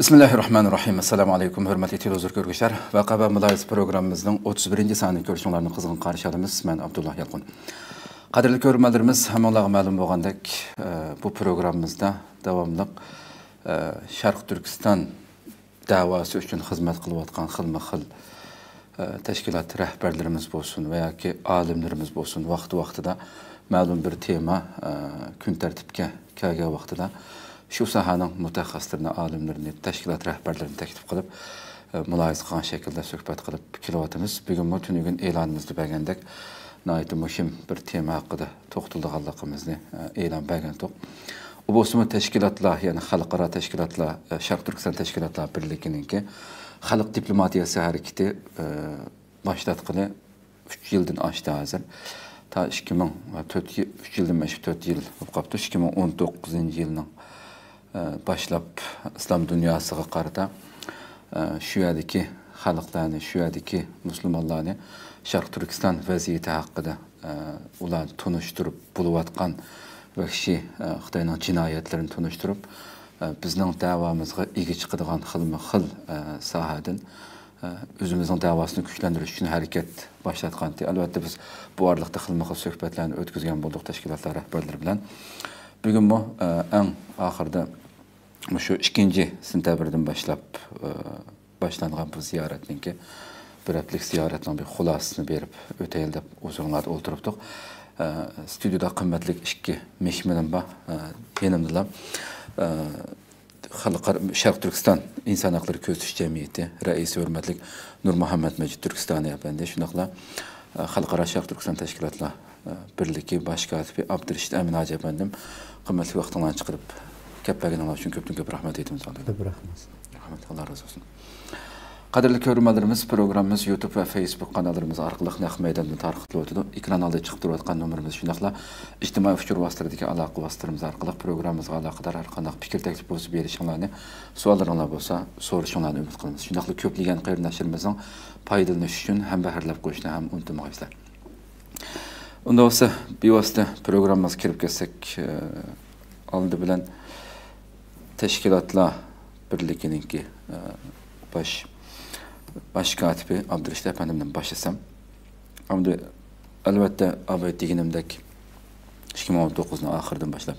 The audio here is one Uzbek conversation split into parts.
Bismillahirrahmanirrahim. Assalamu alaykum, hörmətli televizor görgüçler. Vaka ve Mülayis programımızın 31. saniyyə görüşünlərini qızğın qarşı alımız. Mən Abdullah Yalqın. Qadirli görmələrimiz, həmənlağı məlum boğandək bu programımızda davamlıq Şərq Türkistan davası üçün xizmət qılıb atqan xilma-xil təşkilat rəhbərlərimiz olsun veya ki alimlərimiz olsun, vaxtı-vaxtıda məlum bir tema gün tərtibkə kəlgə vaxtıda şu sahanın mütəxəssislərini, alimlərini, təşkilat rəhbərlərini təklif qılıb, mülayiz qan şəkildə söhbət qılıb kilovatımız. Bugün bu tünügün elanımızda bəgəndək, nəhayət mühim bir tema haqqında toxtuluğallığımızı elan bəgəndik. O bozumu təşkilatlar, yəni xalqara təşkilatlar, Şərq Türkistan Təşkilatlar Birliğinin ki, xalq diplomatiyası hərəkəti başlatqılı 3 yıldan aşdı hazır. Ta 2004 yıldan 4 yıl qapdı. 2019 yılının başlap İslam dünyasıga qarata şu yerdeki xalqlarni, şu yerdeki Müslümanlarni Şərq Türkistan vəziyyəti haqqında ular tunuşturup buluvatqan vəhşi Xitayning cinayətlərini tunuşturup bizning davamızga igi chiqadigan xilma-xil sahadan özümüzün davasını gücləndiriş üçün hərəkət başlatqan. Əlbəttə biz bu arlıqda xilma-xil söhbətlərini ötküzgən bolduq təşkilatlar rəhbərləri bilan. Bugün bu en ahırda şu 2. sentyabrdan başlap başlanğan bu ziyaretin ki bir haftalık ziyaretin bir xulasını berip öte yılda uzunlarda oturupduq. Stüdyoda kıymetli iki meşmelim var. Yanımdalar. Şərq Türkistan İnsan Hakları Közüş Cemiyeti Reisi hürmetlik Nur Muhammed Mecid Türkistani efendi. Şunakla Xalqara Şərq Türkistan Təşkilatlar Birliği Baş katibi Abdülreşid Əmin Hacı efendim. Kıymetli vaxtından çıkarıp kəpbəgin Allah üçün köp rahmet etimiz alıyor. Rahmet, Allah razı olsun. Qadirli görmələrimiz, programımız YouTube ve Facebook kanallarımız arqılıq nəq meydanını tarixli ötüdü. Ekran aldı çıxıb duruyatqan nömrümüz şunaqla ictimai fikir vasitədəki əlaqə vasitələrimiz arqılıq programımızga əlaqədar arqanaq fikir təklif bolsa berişinlərni, suallarınlar bolsa soruşunlarni ümid qılımız. Şunaqla köpləyən qeyri-nəşrimizin faydalanışı üçün həm bəhərləb qoyuşunu həm unutmayızlar. Onda olsa bir vasitə programımız kirib ketsek alındı bilen Təşkilatlar Birliğinin ki baş katibi Abdülreşid efendimden başlasam. Ama elbette abi diginimdeki 2019'un ahırdan başlap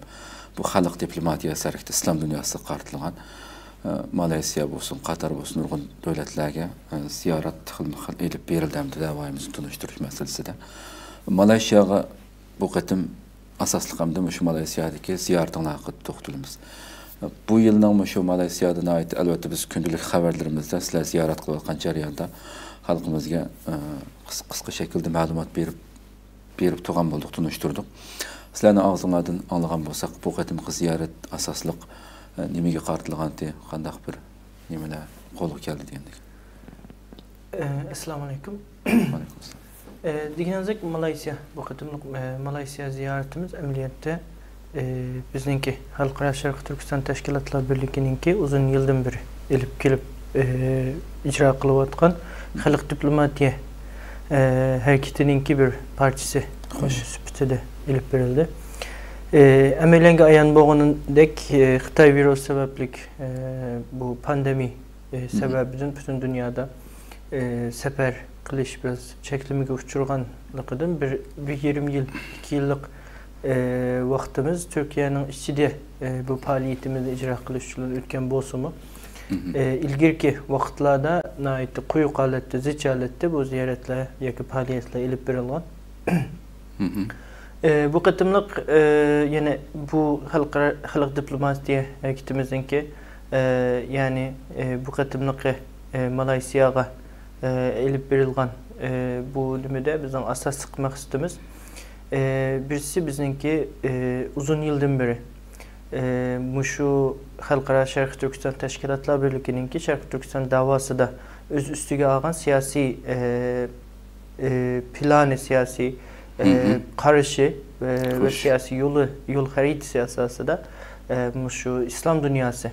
bu xalq diplomatiyası hərəkəti İslam dünyası qartılğan Malaysiya olsun, Qatar olsun, nurgun dövlətlərə ziyaret xilma-xil edib berildi davayımızı tunuşturuş meselesi de. Malaysiyaga bu qetim asaslıqamda şu Malaysiyadaki ziyaretin haqqı toxtulumuz. Bu yıldan şu Malaysiya'dan ait elbette biz gündəlik xəbərlərimizdə sizlər ziyaret qılayotqan jarayanda xalqımızga qısqa şəkildə məlumat berib toğan bolduq, tunuşturduq. Sizlərni ağzınlardan anlağan bolsaq bu qetimki ziyaret asaslıq niməyə qartılğan qandaq bir nimələ qoluq gəldi deyendik. Esselamu aleyküm. Diginizlik Malaysiya, bu qetimlik Malaysiya ziyaretimiz əməliyyatda bizninki Xalqara Şərq Türkistan Təşkilatlar Birliğininki uzun yıldan beri elip gelip icra qılıb atqan xalq diplomatiya hərəkətininki bir parçası sübutida elip verildi. Əməliyyəngə ayan boğunun dek Xitay virus sebeplik bu pandemi sebebinden bütün dünyada sefer qilish biraz çeklimige uçurğanlıqdan bir 20 yıl, 2 yıllık vaxtımız Türkiye'nin içinde bu faaliyetimizi icra qilishçiler ülken bolsumu ilgirki vaxtlarda nəhayət quyuq halətdə, ziç halətdə bu ziyaretler yoki faaliyetler elib berilgan. Bu qatımlıq yani bu xalq diplomatiya hərəkətimizin yani bu qatımlıq Malaysiyaga elib berilgan bu nümüdə bizim asaslıq məqsədimiz birisi bizninki uzun yıldan beri şu Xalqara Şərq Türkistan Təşkilatlar Birliğininki Şərq Türkistan davası da öz üstüge alğan siyasi planı, siyasi karışı ve siyasi yol xəritəsi əsası da şu İslam dünyası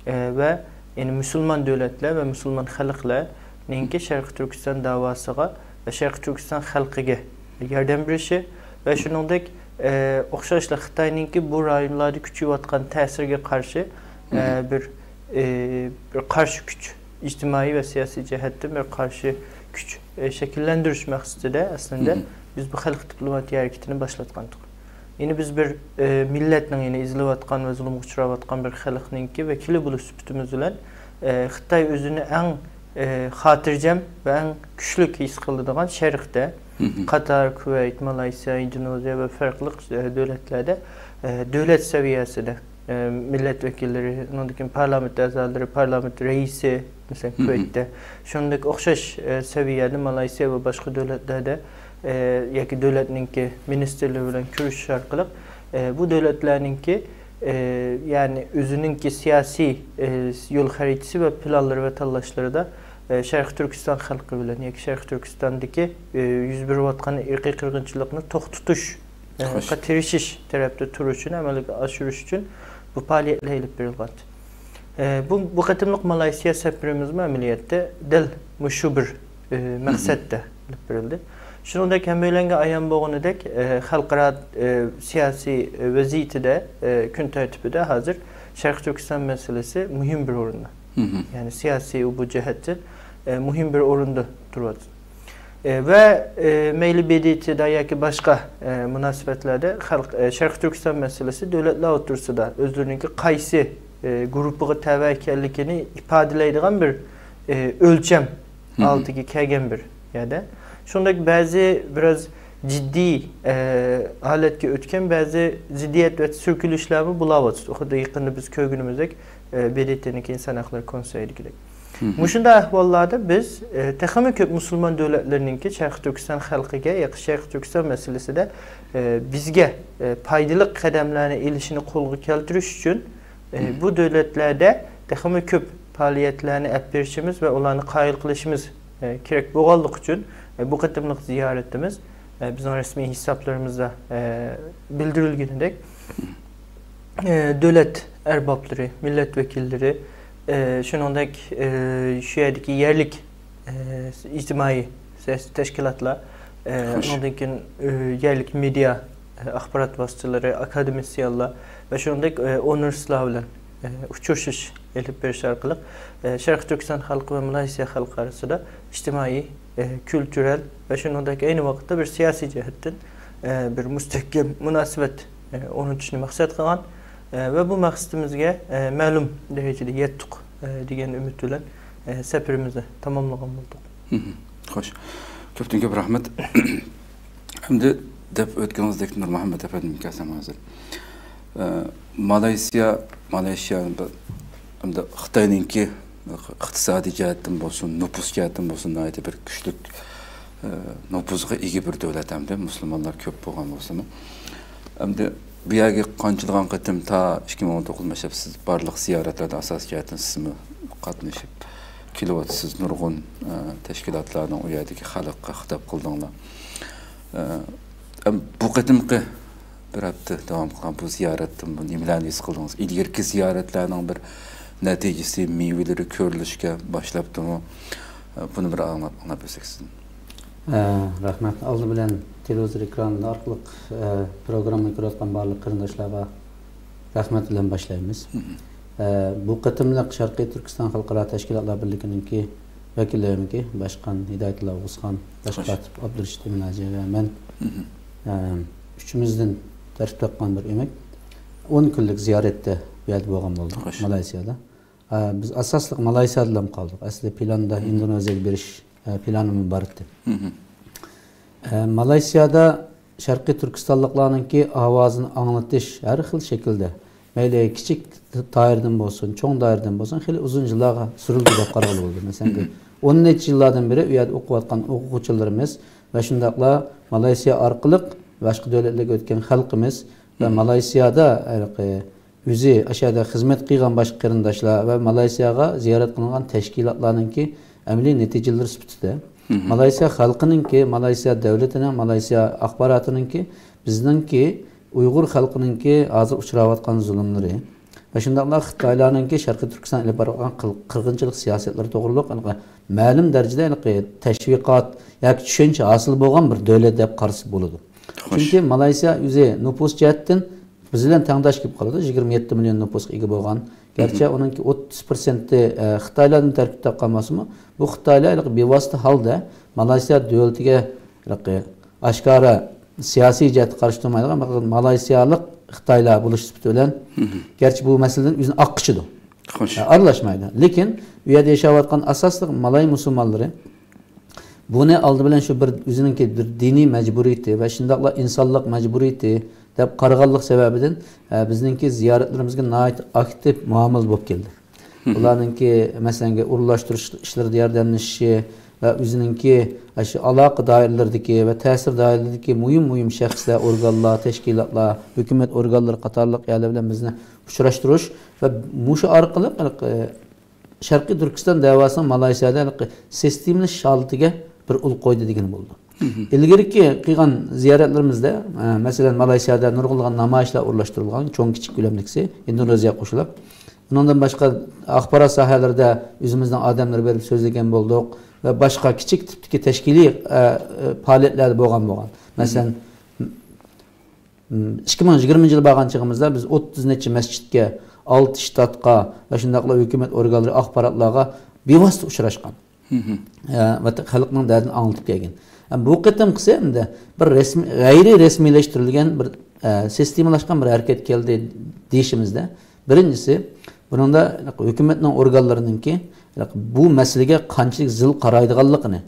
ve yani Müslüman devletler ve Müslüman xalqlar ninki Şərq Türkistan davasıga ve Şərq Türkistan xalqiga yardım berişi ve şuningdek oxşashla Xitayninki bu rayonlarda küçüyotgan ta'sirga qarshi bir bir karşı güç, ictimai ve siyasi cihetten bir karşı güç şekillendiriş maqsadida aslında biz bu xalq diplomatiya hareketini başlatqandık. Yine biz bir milletning yine izlep atqan ve zulümge uçrap atqan bir xalqninki vekili buluş sübütümüz bilen Xitay özünü en hatircem ve en güçlük his kıldığından Şerq'te Katar, Kuveyt, Malaysia, Endonezya ve farklı devletlerde devlet seviyesinde milletvekilleri, onundaki parlament azaları, parlament reisi mesela Kuveyt'te şundaki okşaş seviyede Malaysia ve başka devletlerde yaki devletninki ministerliği bilen görüş arkalık bu devletlerninki yani özününki siyasi yol haritası ve planları ve tallaşları da Şərq Türkistan halkı bilen yaki Şərq Türkistan'daki 101 vatqan irqi qırğınçılıqını toq tutuş, tirişiş tarafta turuş için, amalga aşırış için bu faaliyetler elip berilgan. Bu qatımlıq Malaysiya səfirimiz ameliyatda del müşu bir maqsadda elip berildi. Şunundaki hemöylenge ayan boğunudek halkara siyasi vaziyetide gün tertibide hazır Şərq Türkistan meselesi mühim bir orunda. Yani siyasi bu cihetten mühim bir orunda durur. Ve meyli bediyeti dayaki başka münasebetlerde Şərq Türkistan meselesi devletler otursa da özlerindeki qaysi grubu təvəkkəllikini ifadeleydiğen bir ölçem altıki kəgən bir yerde. Şundaki bazı biraz ciddi aletki ötken bazı ziddiyet ve sürkülüşlerimi bulavuz. O kadar yakında biz köy günümüzdeki BDT'ninki İnsan Hakları Konseyi'ne gidelim. Muşunda ahvallarda biz texmi köp Müslüman devletlerininki Şərq Türkistan halkıga yakı Şərq Türkistan meselesi de bizge paydılık kademlerine ilişini kolgu keltiriş için bu devletlerde texmi köp faaliyetlerini epberişimiz ve olanı qayıl kılışımız gerek boğallık için bu qatımlıq ziyaretimiz bizim resmi hesaplarımızda bildirilgenidir. Devlet erbapları, milletvekilleri, şunundaki şu yerdeki yerlik ictimai teşkilatla, onundaki yerlik medya, akbarat vasıtaları, akademisyenler ve şunundaki üniversitelerle uçuşuş elip bir şarkılık Şərq Türkistan halkı ve Malaysia halkı arasında ictimai, kültürel ve şunundaki aynı vakitte bir siyasi cihetten bir müstehkem münasebet onun için maksat kılan ve bu maksadımızga ma'lum derecede yettik degan ümit bilan səfirimizni tamamlagan bolduq. Xoş. Köpten köp rahmet. Hamda dep ötkenimizdeki Nur Muhammed efendim kasam hazır. Malaysia hamda Xitayninki iqtisadi jihatdan bolsun, nüfus jihatdan bolsun ayda bir güçlük nüfusga ega bir devlet hamda Müslümanlar köp bolgan bolsun. Hamda bu yerga qanchilgan qitim ta 2019 meşepsiz barlıq ziyaretlerde asas jihatdan sizmi qatnaşıp kilovatsiz nurgun teşkilatlarning u yerdagi xalqqa xitob qildinglar. Bu qitimqi bir hafta davom qilgan bu ziyoratdan bu nimalarni his qildingiz? Ilgirki ziyoratlarning bir natijasi, meyvelari ko'rilishga boshlabdimi? Buni bir anglab bersak sizdan. Rahmat. Aldı bilan televizor ekranida orqali programma ko'rayotgan barliq qarindoshlarga rahmat bilan boshlaymiz. Bu qatimliq Sharqiy Turkiston Xalqaro Tashkilotlar Birligininki vakillariniki Başkan Hidayatullo O'g'uzxon, Başkan Abdurashid Minaji va men üçümüzden tartib topgan bir emek 10 kunlik ziyoratda bu yerda bo'lgan bo'ldik Malayziyada. Biz asosliq Malayziyada ham qoldik. Aslida planda Indoneziyaga berish planım bor edi. Malayziyada Sharqiy Turkistonliklarninki ovozini anglatish har xil shaklda mayli kichik doiradan bo'lsin, cho'ng doiradan bo'lsin, xili uzun yillarga surildi deb qaralib bo'ldi. Masalan, 10 necha yillardan beri u yerda o'qiyotgan o'quvchilarimiz va shundaqla Malayziya orqali boshqa davlatlarga o'tgan xalqimiz va Malayziyada o'zi aşağıda xizmat qilgan boshqa qarindoshlar va Malayziyaga ziyorat qilingan tashkilotlarninki amaliy natijalari sifatida Malayziya xalqininki, Malayziya davlatining, Malayziya axborotininki bizningki Uyg'ur xalqininki hozir uchrayotgan zulmlari va shundaqla Xitoylarninki Sharqiy Turkiston ilib borgan qirg'inchilik siyosatlari to'g'riliq ma'lum darajada tashviqot yoki tushuncha hosil bo'lgan bir davlat deb qarasa bo'ladi. Chunki Malayziya o'zi nüfus jihatdan biz bilan tengdosh kelib qoladi. 27 million nüfusga ega bo'lgan Gerçi onunki 30% Xitaylardan tarkibde kalması mı? Bu Xitaylar bevosita halda Malaysiya devletiga aşkara siyasi cihet karşı durmaydigan Malaysiyalık Xitaylar buluşup bilen. Gerçi bu meselenin yüzün akıçıdır. Arlaşmaydı. Lekin bu yerda yaşayotgan asaslı Malay musulmonlari buni aldı bilen şu bir yüzününki bir dini mecburiyeti ve şundaqla insanlık mecburiyeti deb qaraganlik sebebinden bizninki ziyaretlerimizge nayet aktif muamele bolup geldi. Ularninki mesela urulaştırış işlerinde yardımlaşışı ve yüzününki şu alaka dairelerdeki ve tesir dairelerdeki mühim şahslar, organlar, teşkilatlar, hükümet organları qatarlıq yerler bilen bizni uçraştırış ve muşu arkalı Şarkı Türkistan davasının Malaysiyada sistemli şaltıga bir ul koydu degen boldu. İlgirki qilgan ziyaretlerimizde mesela Malaysiyada nurgulgan namayişler uğurlaştırılgan çoğun kiçik gülemliksi Indoneziya qoşulab. Bundan başka axbarat sahalarida yüzümüzden adamlar verip sözlegen bolduk ve başka kiçik tipdeki teşkili faaliyetler bolgan. Mesela 2020 yılı bağan çığımızda biz 30 neçe mescitke 6 ştatqa ve şundaqla hükümet organları axbaratlarga bevosita uçraşqan. Ve xalqning derdini anlatıp kelgan. Bu qitim qısa bir gayri resmileştirilgan bir sistemalaşgan bir hareket keldi deyişimizde. Birincisi bununda hükümetning organlarınınki bu meselege qanchalik zil qaraydiganligini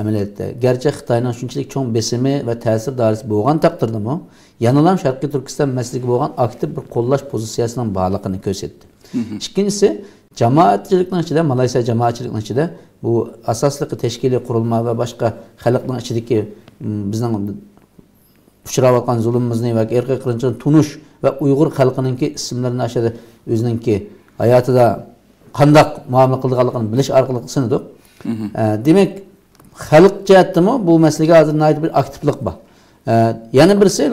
amaliyotda. Gerçi Xitoyning shunchalik cho'ng besimi ve ta'sir doirasi bo'lgan taqdirdami, yanalam Sharqiy Turkiston masalasiga bo'lgan aktiv bir qo'llash pozitsiyasining borligini ko'rsatdi. Ikkinchisi, jamoatchilikning ichida, Malaysiya jamoatchiligining ichida bu asosli tashkiliy qurilma ve başka xalqning ichidagi bizning uchrayotgan zulmimizni va erkiy qirg'inchilikni tunish ve Uyg'ur xalqininki ismlarini aşağıda o'zininki hayotida qandaq muomala qilganligini bilish orqali sinadik. Demak, xalq jihatdami bu masalaga hozir bir aktivlik bor. Yana birisi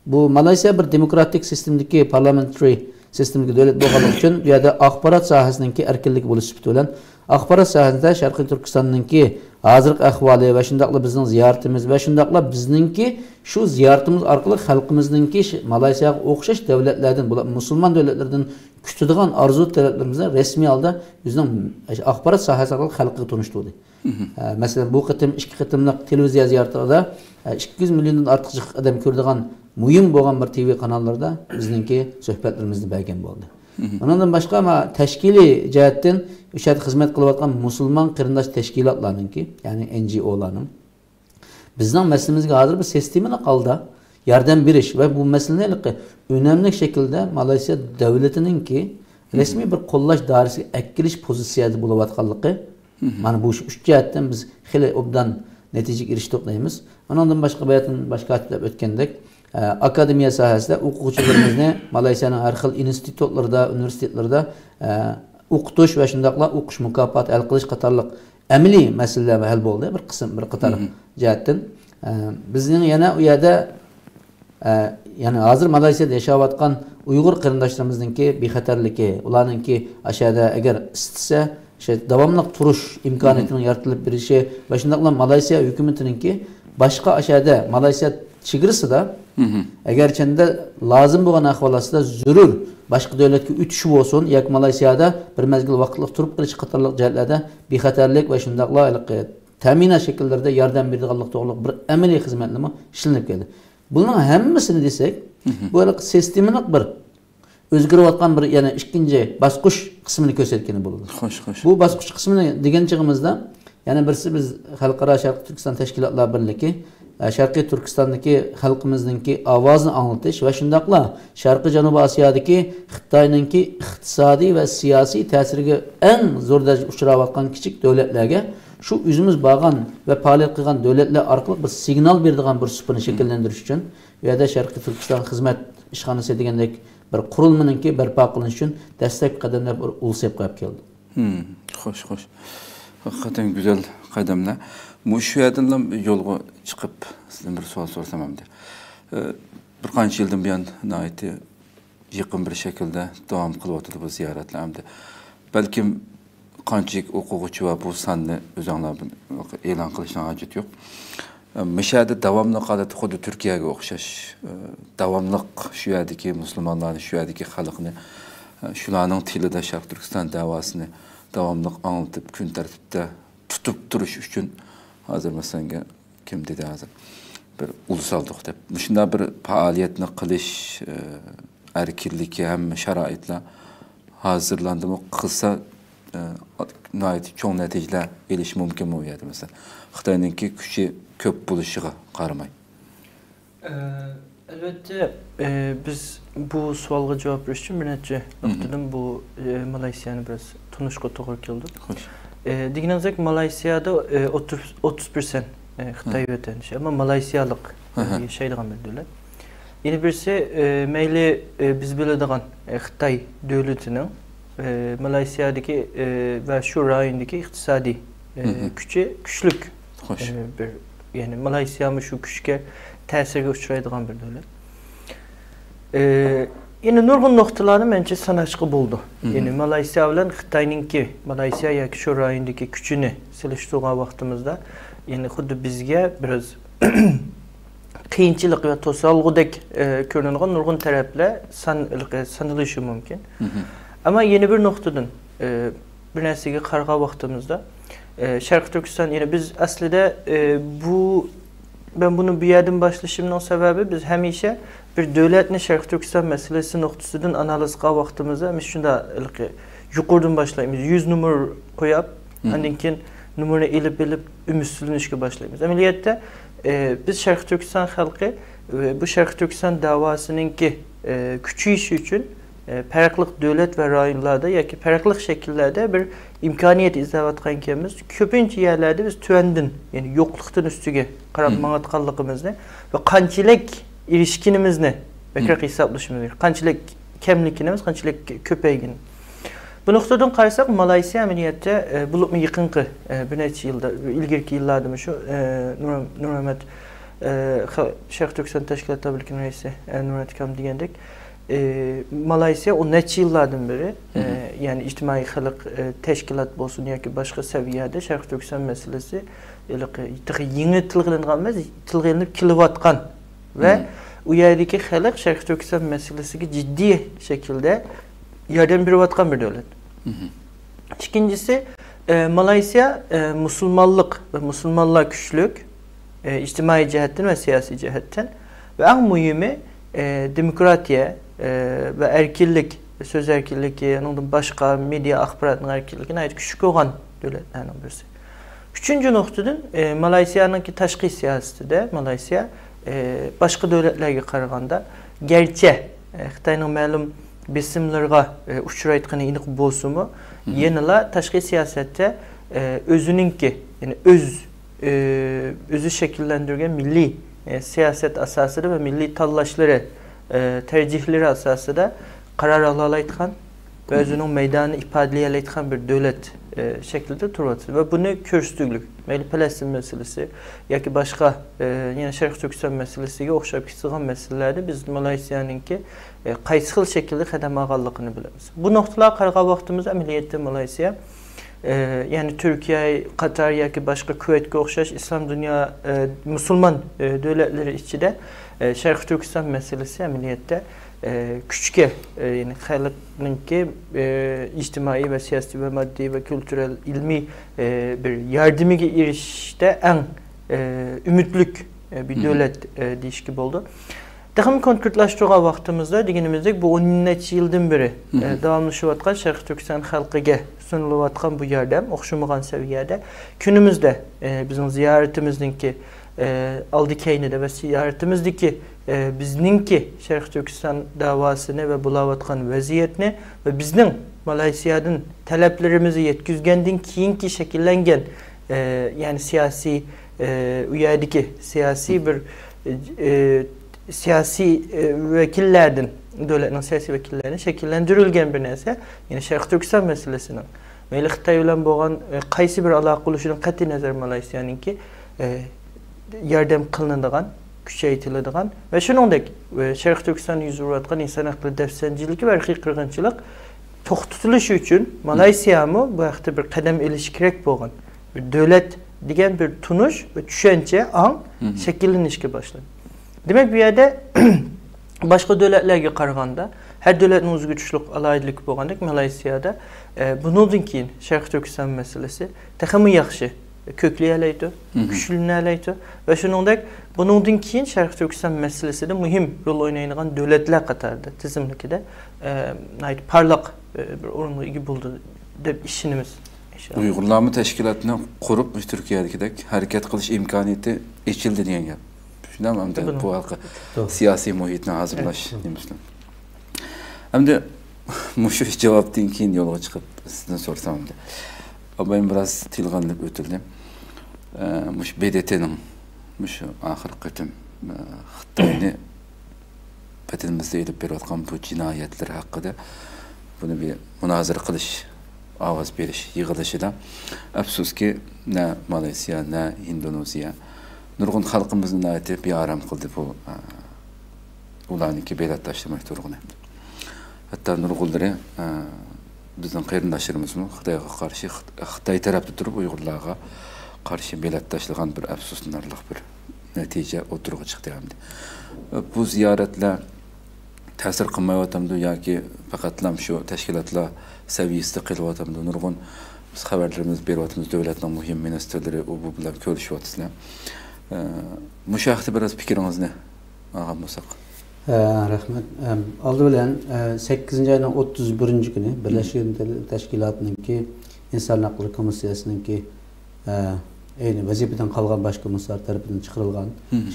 bu Malaysiya bir demokratik sistemdagi parlamentary sistemdagi davlat bo'lganligi uchun bu yerda axborot sohasiningki erkinligi bo'lishi bilan axborot sohasida Sharqiy Turkistonninki hozirgi ahvoli va shundaqla bizning ziyoratimiz va shundaqla bizningki shu ziyoratimiz orqali xalqimizningki Malaysiyaga o'xshash davlatlardan, musulmon davlatlardan kutadigan arzu talablarimizni resmiy holda bizning axborot sohasi orqali xalqqa tunishtirdi. Mesela bu qitim 2 qitimlik televiziya ziyoratida 200 milyondan ortiq odam ko'radigan muhim bo'lgan bir TV kanallarda bizningki suhbatlarimizni bergan bo'ldi. Bundan başka ama tashkiliy jihatdan o'sha xizmat qilayotgan musulmon qarindosh tashkilotlarninki, ya'ni NGO'larning bizning masalamizga hozir bir sistemini qalda yordam berish va bu masalani önemli şekilde Malaysiya davlatininki resmiy bir qo'llash doirasiga akkilish pozitsiyasida bo'layotganligi mana bu 3 jihatdan biz xili obdan natijaga erishdik deymiz. Ondan başka başka atlab o'tgandek akademiya sohasida o'quvchilarimizni Malaysiyaning har xil institutlarida, universitetlarda o'qitish va shundaqla o'qish mukofoti hal qilish qatorliq amaliy masalalar hal bo'ldi bir qism bir qator jihatdan. Bizning yana u yerda yani hozir Malaysiyada yashayotgan Uyg'ur qarindoshlarimizninki bexatarligi, ularninki aşağıda eğer istisa davamlı turuş imkoniyatini yaratilib berishi va shundaqla Malaysiya hukumatininki başka aşağıda Malaysiya chegarasida eğer içinde lazım bo'lgan ahvolasida zarur başka davlatga o'tishi bo'lsin yoki Malaysiada bir mezgil vaqtliq turib qilish qatorliq jihatlarda bexatarlik va shundaqla ta'minot shakllarida yordam beradiganlik to'g'riliq bir amaliy xizmatlarni ishlanib keldi. Bunun hammasini desek, bu sistemning bir o'zgarayotgan bir yana ikkinchi bosqich qismini ko'rsatgani bo'ladi. Bu bosqich qismini degan chig'imizda yana birisi biz xalqaro Sharqiy Turkiston tashkilotlar birligi Sharqiy Turkistondagi xalqimizningki ovozini anglatish va shundaqla Sharqiy Janubiy Osiyodagi Xitoyninki iqtisodiy va siyosiy ta'siriga eng zo'r darajada uchrayotgan kichik davlatlarga shu o'zimiz bo'lgan va faoliyat qilgan davlatlar orqali bir signal beradigan bir supani shakllantirish uchun bu yerda Sharqiy Turkiston xizmat ishxonasi degandek bir qurilmaninki barpo qilinish uchun dastlabki qadamlar bir ulsab qo'yib keldi. Xo'sh. Hakikaten güzel qadamlar. Şu yerden yolga çıkıp sizden bir so'al sorsam hamda. Bir qancha yildan buyon nihoyatda yaqin bir shaklda davom qilyapti bu ziyoratlar hamda. Balkim qanchalik o'quvchi va bu sanni o'zinglar e'lon qilishning hojati yo'q. Mishada davomli holatda xuddi Turkiyaga o'xshash davomli shu yerdagi musulmonlarni, shu yerdagi xalqni şularning tilida Sharq Turkiston davosini davomli anlatıp kun tartibda tutup duruş üçün hazır masalanga kim dedi hazır bir ulusallık deb shunda bir faoliyatni qilish erkinligi ham sharoitlar hazırlandımı qilsa nəhayət çox nəticələr eliş mümkün mü yəni məsələn Xitayninki küçü köp buluşuğa qaramay. Elbette biz bu sualga cevap veriş için bir netice noktadan bu Malaysiya'nı biraz tunuşqa toğru keldi. Diginizek Malaysiya'da 30% Xitay vatandaşı ama Malaysiyalık yaşaydigan bir devlet. Yeni birisi meyli biz biladigan Xitay devletinin Malaysiya'daki ve şu rayondaki iktisadi güçlük bir yani Malaysiya'mı şu güçke tesirge uçuraydigan bir devlet. Yine nurgun noktalarını bence sanaşkı buldu. Yani Malaysiya bilen Xitayninki Malaysiya ya ki şu rayondaki güçünü siliştiğine vaktimizde yani xuddi bizge biraz kıyınçılık ve tosalgıdek görünülen nurgun tarafla sanılışı mümkün. Ama yeni bir noktadan bir nesige karga vaktimizde Şarkı Türkistan yani biz aslında ben bunu bir yerden başlaşımının sebebi biz hemişe bir devletin Şarkı Türkistan meselesi noktasından analizga vaktimizde biz şunda yukarıdan başlayımız 100 numara koyup andinkin numarını elip ümitsizlenişe başlayımız. Ameliyette biz Şarkı Türkistan halkı bu Şarkı Türkistan davasının ki küçük işi için farklı devlet ve rayonlarda ya ki farklı şekillerde bir imkaniyet izlevatkan kemiz köpünç yerlerde biz tüendin yani yokluktan üstüge karab manatkallıkımızı ve kançılık ilişkinimizini bekrak hesaplaşımızı kançılık kemlikimiz kançılık köpeğin. Bu noktadan karşısak Malaysiya ameliyette bulup mu yıkınkı bir neçe yılda ilgirki yıllarda şu Nur Ahmet Şarkı Türkistan Teşkilatı Birliği'nin reisi Nur Etkam diyendik. Malaysiya o neçe yıllardan beri yani içtimai halk teşkilat olsun ya ki başka seviyede Şarkı Türkistan meselesi yeni tilgılanmaz tilgılanıp kilovatkan ve o yerdeki halk Şarkı Türkistan meselesi ciddi şekilde yardım verivatkan bir devlet. İkincisi Malaysiya Müslümanlık ve Müslümanlığa güçlük içtimai cihetten ve siyasi cihetten ve en mühimi demokratiya ve erkinlik, söz erkinliği, başka medya akbaratının erkinliğine ait küçük olan devletlerden birisi. Üçüncü noktadan Malaysiya'nın ki taşkı siyaseti de Malaysiya başka devletlerle karaganda gerçe Xitayning ma'lum besimlerine uçurayotgan iniq bolsumu yanıla taşkı siyasette özününki yani özü şekillendirgen milli siyaset asasıdır ve milli tallaşları tercihleri asasında karar alalaytgan ve özünün meydanı ifadeleyelaytgan bir devlet şeklinde turvatır ve bunu körüstüglük, meyli Palestin meselesi ya ki başka yine Şarkı Türkistan meselesiyle okşayıp kısıgan meselelerde biz Malaysiya'nınki kaysıqıl şekilde kadem ağallıqını biliriz. Bu noktalara karga vaxtımız ameliyette Malaysiya yani Türkiye, Katar ya ki başka Küveyt'e okşaş İslam dünya Müslüman devletleri içinde Şarkı Türkistan meselesi ameliyette küçük yani halkınki içtimai ve siyasi ve maddi ve kültürel ilmi bir yardımı erişte en ümitlük bir devlet deyiş gibi oldu. Daha konkretlaştığa vaxtımızda diginimizde bu 10 neçə yıldan beri davamlaşıvatkan Şarkı Türkistan halkıga sunuluvatkan bu yardım oxşumağan seviyede günümüzde bizim ziyaretimizdeki aldıkeynede ve ziyaretimizdeki bizninki Şarkı Türkistan davasını ve bulavatkan vaziyetini ve bizning Malaysiya'nın taleplerimizi yetkizgendin kiyinki şekillengen yani siyasi uyadaki siyasi bir siyasi vekillerden devletin siyasi vekillerinin şekillendirilgen bir neyse yani Şarkı Türkistan meselesinin meyli Xitay bilen boğan qaysi bir alaq qilishinin qat'i nazar Malaysiyanınki yardım kılınadigan, küçeytiladigan ve shuningdek Şarkı Türkistan yüz uratgan insan hakları defsençiligi ve irqiy qirg'inchilik to'xtatilishi uchun Malaysiya bu vaqtda bir qadam elishi kerak bo'lgan bir devlet degan bir tunuş ve tushuncha ang şekillenishga başladı. Demek bir yerde başka devletlerge karaganda her devletin o'z güçlük alaydılık bo'lgandek Malaysiyada bundan keyin Sharq Turkiston meselesi texmi yaxshi kökleyeleydi, güçlüneleydi ve şunundak bundan keyin Sharq Turkiston meselesinde muhim rol oynayan devletler katardı tizimlikide parlaq bir orunlu igi buldu deb işinimiz. Uyg'urlarni teşkilatını kurup Türkiye'deki hareket kılış imkaniyeti içildi diyen gap. Shundan bu halka siyasi muhitni hazırlaş demişler. Hem de muşu cevaptan keyin yo'lga chiqib sizdan so'rasam de. Ben biraz tilganlık ötüldüm. Muş BDT'nin muş ahirki tüm Xitayni betimizde edip berayotgan bu cinayetler hakkında bunu bir münazara qilish, avaz berish yig'ilishida afsuski ne Malaysiya, ne Indoneziya nurg'un xalqimizning aytib bir aram qildi bu ularniki belatlaştırmak turg'un. Hatta nurg'unlari bizning qarindoshlarimizni Xitoyga qarshi Xitoy tarafda turib Uyg'urlarga qarshi belatlaştırgan bir afsuslanarli bir natija o'tirg'i chiqdi hamdi. Bu ziyoratlar ta'sir qilmayotganmi yoki faqatlam shu tashkilotlar saviyasida qilyotganmi nurg'un biz xabarlarimiz beryapmiz davlatning muhim ministrlari u bu bilan ko'rishyapsizlar. Mushu haqida biroz fikringizni olgan bo'lsak. Rahmat. Aldı bilen 8. ayının 31. günü Birleşik Milletler Teşkilatı'nınki İnsan Hakları Komisyası'nınki vazifeden kalgan başkomisar tarafından çıkarılgan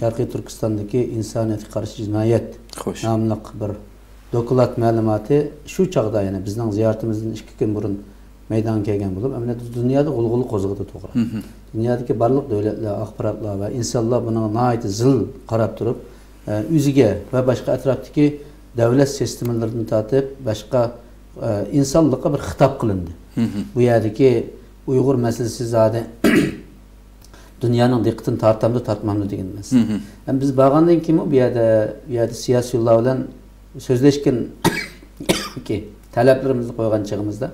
Şarkı Türkistan'daki insaniyete karşı cinayet namlık bir dokulat malumatı şu çağda yani bizden ziyaretimizin 2 gün burun meydan kelgen bulup ama dünyada golgulu kozgıdı toğra. Dünyadaki barlık devletler, akbaratlar ve insanlar buna naiti zıl karab durup üzüge ve başka etraftaki devlet sistemlerini tatip başka insanlığa bir hitap kılındı. Bu yerdeki Uygur meselesi zaten dünyanın dikkatini tartamda tartmamda degan emas. Yani biz bağlandan kimi bu yerde siyasi yollar bilan sözleşken ki taleplerimizni koygan çağımızda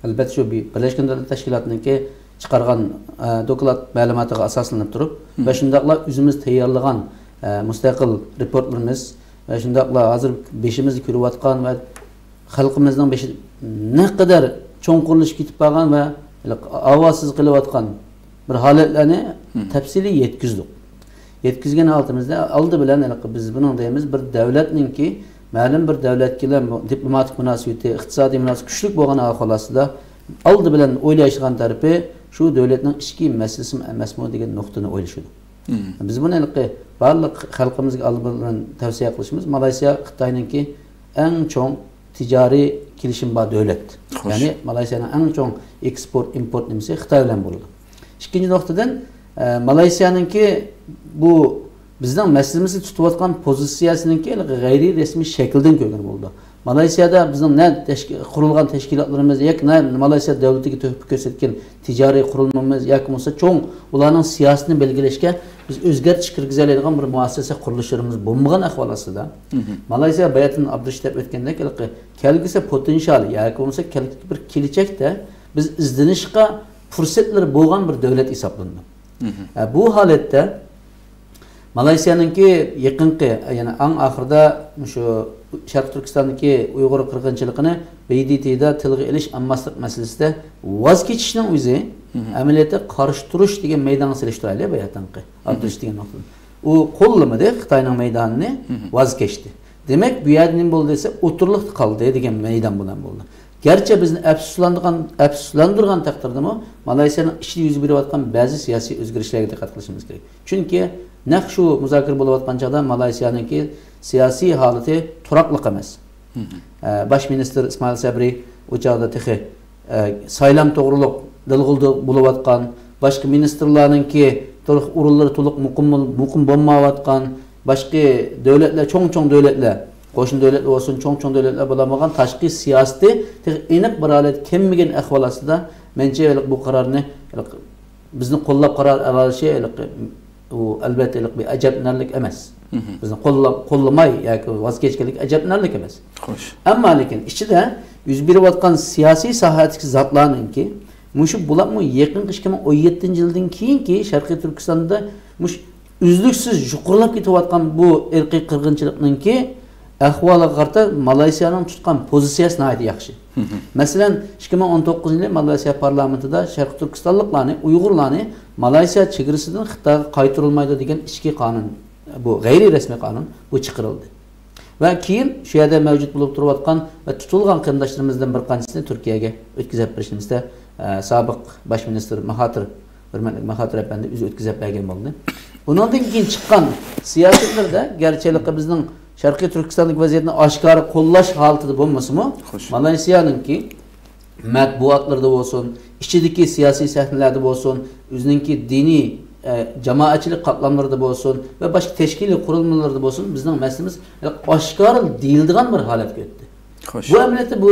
albatta şu Birleşik Milletler Teşkilatı'nınki çıkargan doklat malumatıga asaslanıp durup ve şundaqla özümüz tayyorlagan müstakil reportlarımız ve şundaqla hazır beşimizni ko'rib atkan ve xalqimizning beşi ne kadar çoğun kuruluş kitip bağlan ve avazsız kılıp atkan bir haletlerini tepsili yetkizdik. Yetkizgen altımızda aldı bilen biz bunun deyimiz bir devletnin ki ma'lum bir devletkiler diplomatik münasebeti, iqtisadi münasebeti güçlük bo'lgan ahvolasida aldı bilen o'ylashgan tarafı şu devletning ichki meselesi emasmi degan nuqtani o'ylashadi. Biz buni barliq xalqimizga aldı bilen tavsiya qilishimiz Malaysiya Xitoyninki eng cho'ng ticari kilişim bağ devlet. Yani Malaysiya'nın en çok export import nimesi Xitoy bilan bo'ldi. İkinci noktadan Malaysiya'nınki bu bizden meselemizi tutuvatkan pozisyasınınki gayri resmi şekilden görünür oldu. Malaysiyada bizim ne kurulgan teşkilatlarımız yak ne Malaysiya devletindeki töhfü gösterken ticari kurulmamız yak olsa çoğun ularının siyasetini belgeleşken biz özgürlük kirgizaladigan bir muassasa qurilishlarimiz bo'lmagan ahvolasida Malaysiya bayatını Abdüştep etkendek kelgisi potansiyali yoki bo'lmasa bir kelajakda biz izlanishga fırsatları bo'lgan bir devlet hisoblanadi. Bu holatda Malaysiya'nınki yaqinqi yani eng oxirida shu Sharq Turkistondagi Uyg'ur qirg'inchiligini BDT'da tilga ilish ammaslik masalasida voz kechishning o'zi amaliyotda qarshi turish degan maydonga selishtiraylik bayatanqi Abdüş degan nokta. U qo'llamadi Xitoyning maydonini voz kechdi. Demak bu yerda nima bo'ldi desa o'tirliq qoldi degan maydon bilan bo'ldi. Gerçi bizni afsuslandirgan taqdirdami Malaysiyaning ichida yuz berayotgan ba'zi siyosiy o'zgarishlarga diqqat qilishimiz kerak. Chunki naq shu muzokara bo'layotgan chaqda Malaysiyaningki siyosiy holati turaqliq emas. Bosh ministr İsmail Sabri o chaqda texi saylam to'g'riliq dilg'ildi bo'layotgan, boshqa ministrlarningki to'liq o'rinlari to'liq muqim bo'lmayotgan, boshqa davlatlar cho'ng davlatlar qo'shni davlatlar olsun, cho'ng davlatlar bo'lamagan tashqi siyosati aniq bir holat kelmagan ahvolasida mencha bu qarorni bizni qo'llab qarar olishi u albatta bir ajablanarlik emas. Bizni qo'llamay yoki voz kechganlik ajablanarlik emas. Xo'sh. Ammo lekin ichida yuz berayotgan siyosiy sohadagi zotlarningki mushu bularmi yaqin 2017-yildan keyinki Sharqiy Turkistonda mush uzluksiz yuqorilab ketayotgan bu irqiy qirg'inchilikningki ahvoliga qarata Malayziyaning tutgan pozitsiyasi nihoyat yaxshi. Masalan, 2019-yili Malayziya parlamentida Sharq Turkistonliklarni, Uyg'urlarni Malayziya chegarasidan Xitoyga qaytarilmaydi degan ichki qonun, bu g'ayriy rasmiy qonun bu chiqarildi. Va keyin shu yerda mavjud bo'lib turayotgan va tutilgan qarindoshlarimizdan bir qanchisini Turkiyaga o'tkazib berishimizda sobiq bosh ministr Mahathir efendi o'zi o'tkazib bergan bo'ldi. Bundan keyin chiqqan siyosatlarda garchilik bizning Sharqiy Turkistonlik vaziyatni oshkora qo'llash holatida bo'lmasa-mu, Malayziyaninki matbuotlarda bo'lsin, ichidagi siyosiy sahnalarda bo'lsin, o'zininki diniy jamoatchilik qatlamlarida bo'lsin va boshqa tashkiliy qurilmalarda bo'lsin, bizning masalamiz oshkora deyiladigan bir holatga o'tdi. Bu amaliyotda bu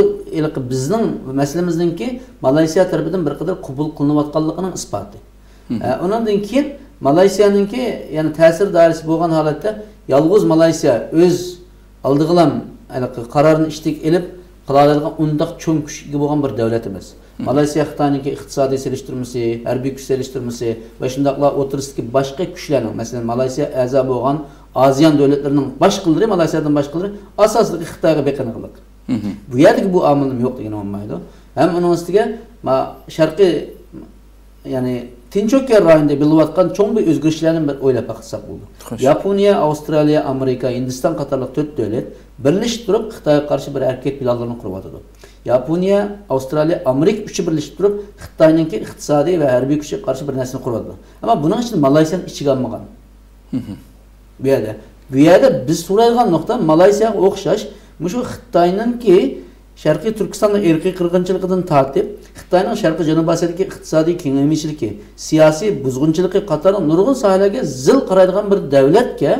bizning masalamizningki Malayziya tarafidan bir qadar qabul qilinayotganligining isboti. Undan keyin Malayziyaninki, ya'ni ta'sir doirasi bo'lgan holatda yolg'iz Malayziya o'z oldigilam qarorni ishtik elib qila oladigan undaq cho'ng kuchga bo'lgan bir davlat emas. Malayziya Xitoyninki iqtisodiy selishtirmasi, harbiy kuch selishtirmasi va shundaqla o'tirisidagi boshqa kuchlarning, masalan Malayziya a'zo bo'lgan ASEAN davlatlarining boshqalari, Malayziyadan boshqalari asosliqi Xitoyga beqiniqlik. Bu yerdagi bu omilning yo'qligini olmaydi. Ham uning ustiga sharqiy, ya'ni Tinch okean rayonida bo'layotgan cho'ng bir o'zgarishlarni bir o'ylab baqsak bo'ldi. Yaponiya, Avstraliya, Amerika, Hindiston qatorli 4 davlat birlashib turib Xitoyga qarshi bir harakat planlarini quryapti. Yaponiya, Avstraliya, Amerika üçü birlashib turib Xitoyninki iqtisodiy va harbiy kuchiga qarshi bir narsani quryapti. Ammo buning uchun Malayziyani ichiga olmagan. Bu yerda biz so'raydigan nuqta Malayziyaga o'xshash, shu Xitoyninki Sharqiy Turkistonning irqiy qirg'inchiligidan tortib, Xitoyning Sharqiy Janubiy Osiyodagi iqtisodiy kengayishchiligi, siyosiy buzg'unchiligi qatori nurg'un sohalarga zil qaraydigan bir davlatga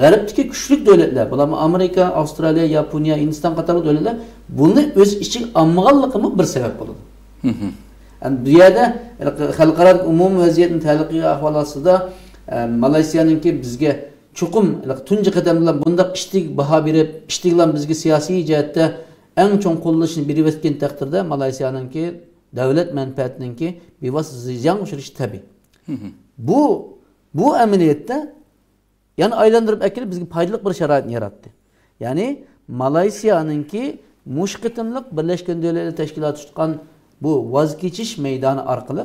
g'arbdagi kuchli davlatlar, bularmi Amerika, Avstraliya, Yaponiya, Hindiston qatorli davlatlar buni o'z ichiga olmaganligimi bir sabab bo'ladi. Bu yerda xalqaro umumiy vaziyatning taalluqiy ahvoli ostida Malayziyaninki bizga chuqum tunji qadam bilan bundaq ishtik baho berib, ishtiklar bizga siyosiy jihatda eng cho'ng qo'llashini berib o'tgan taqdirda Malayziyaninki davlat manfaatiningki bevosita ziyon uchrashi tabiiy. Bu amaliyotda yani aylantirib akilib bizga foydali bir sharoitni yaratdi. Ya'ni Malayziyaninki mushqitimliq Birlashgan Davlatlar Tashkiloti tutgan bu voz kechish maydoni orqali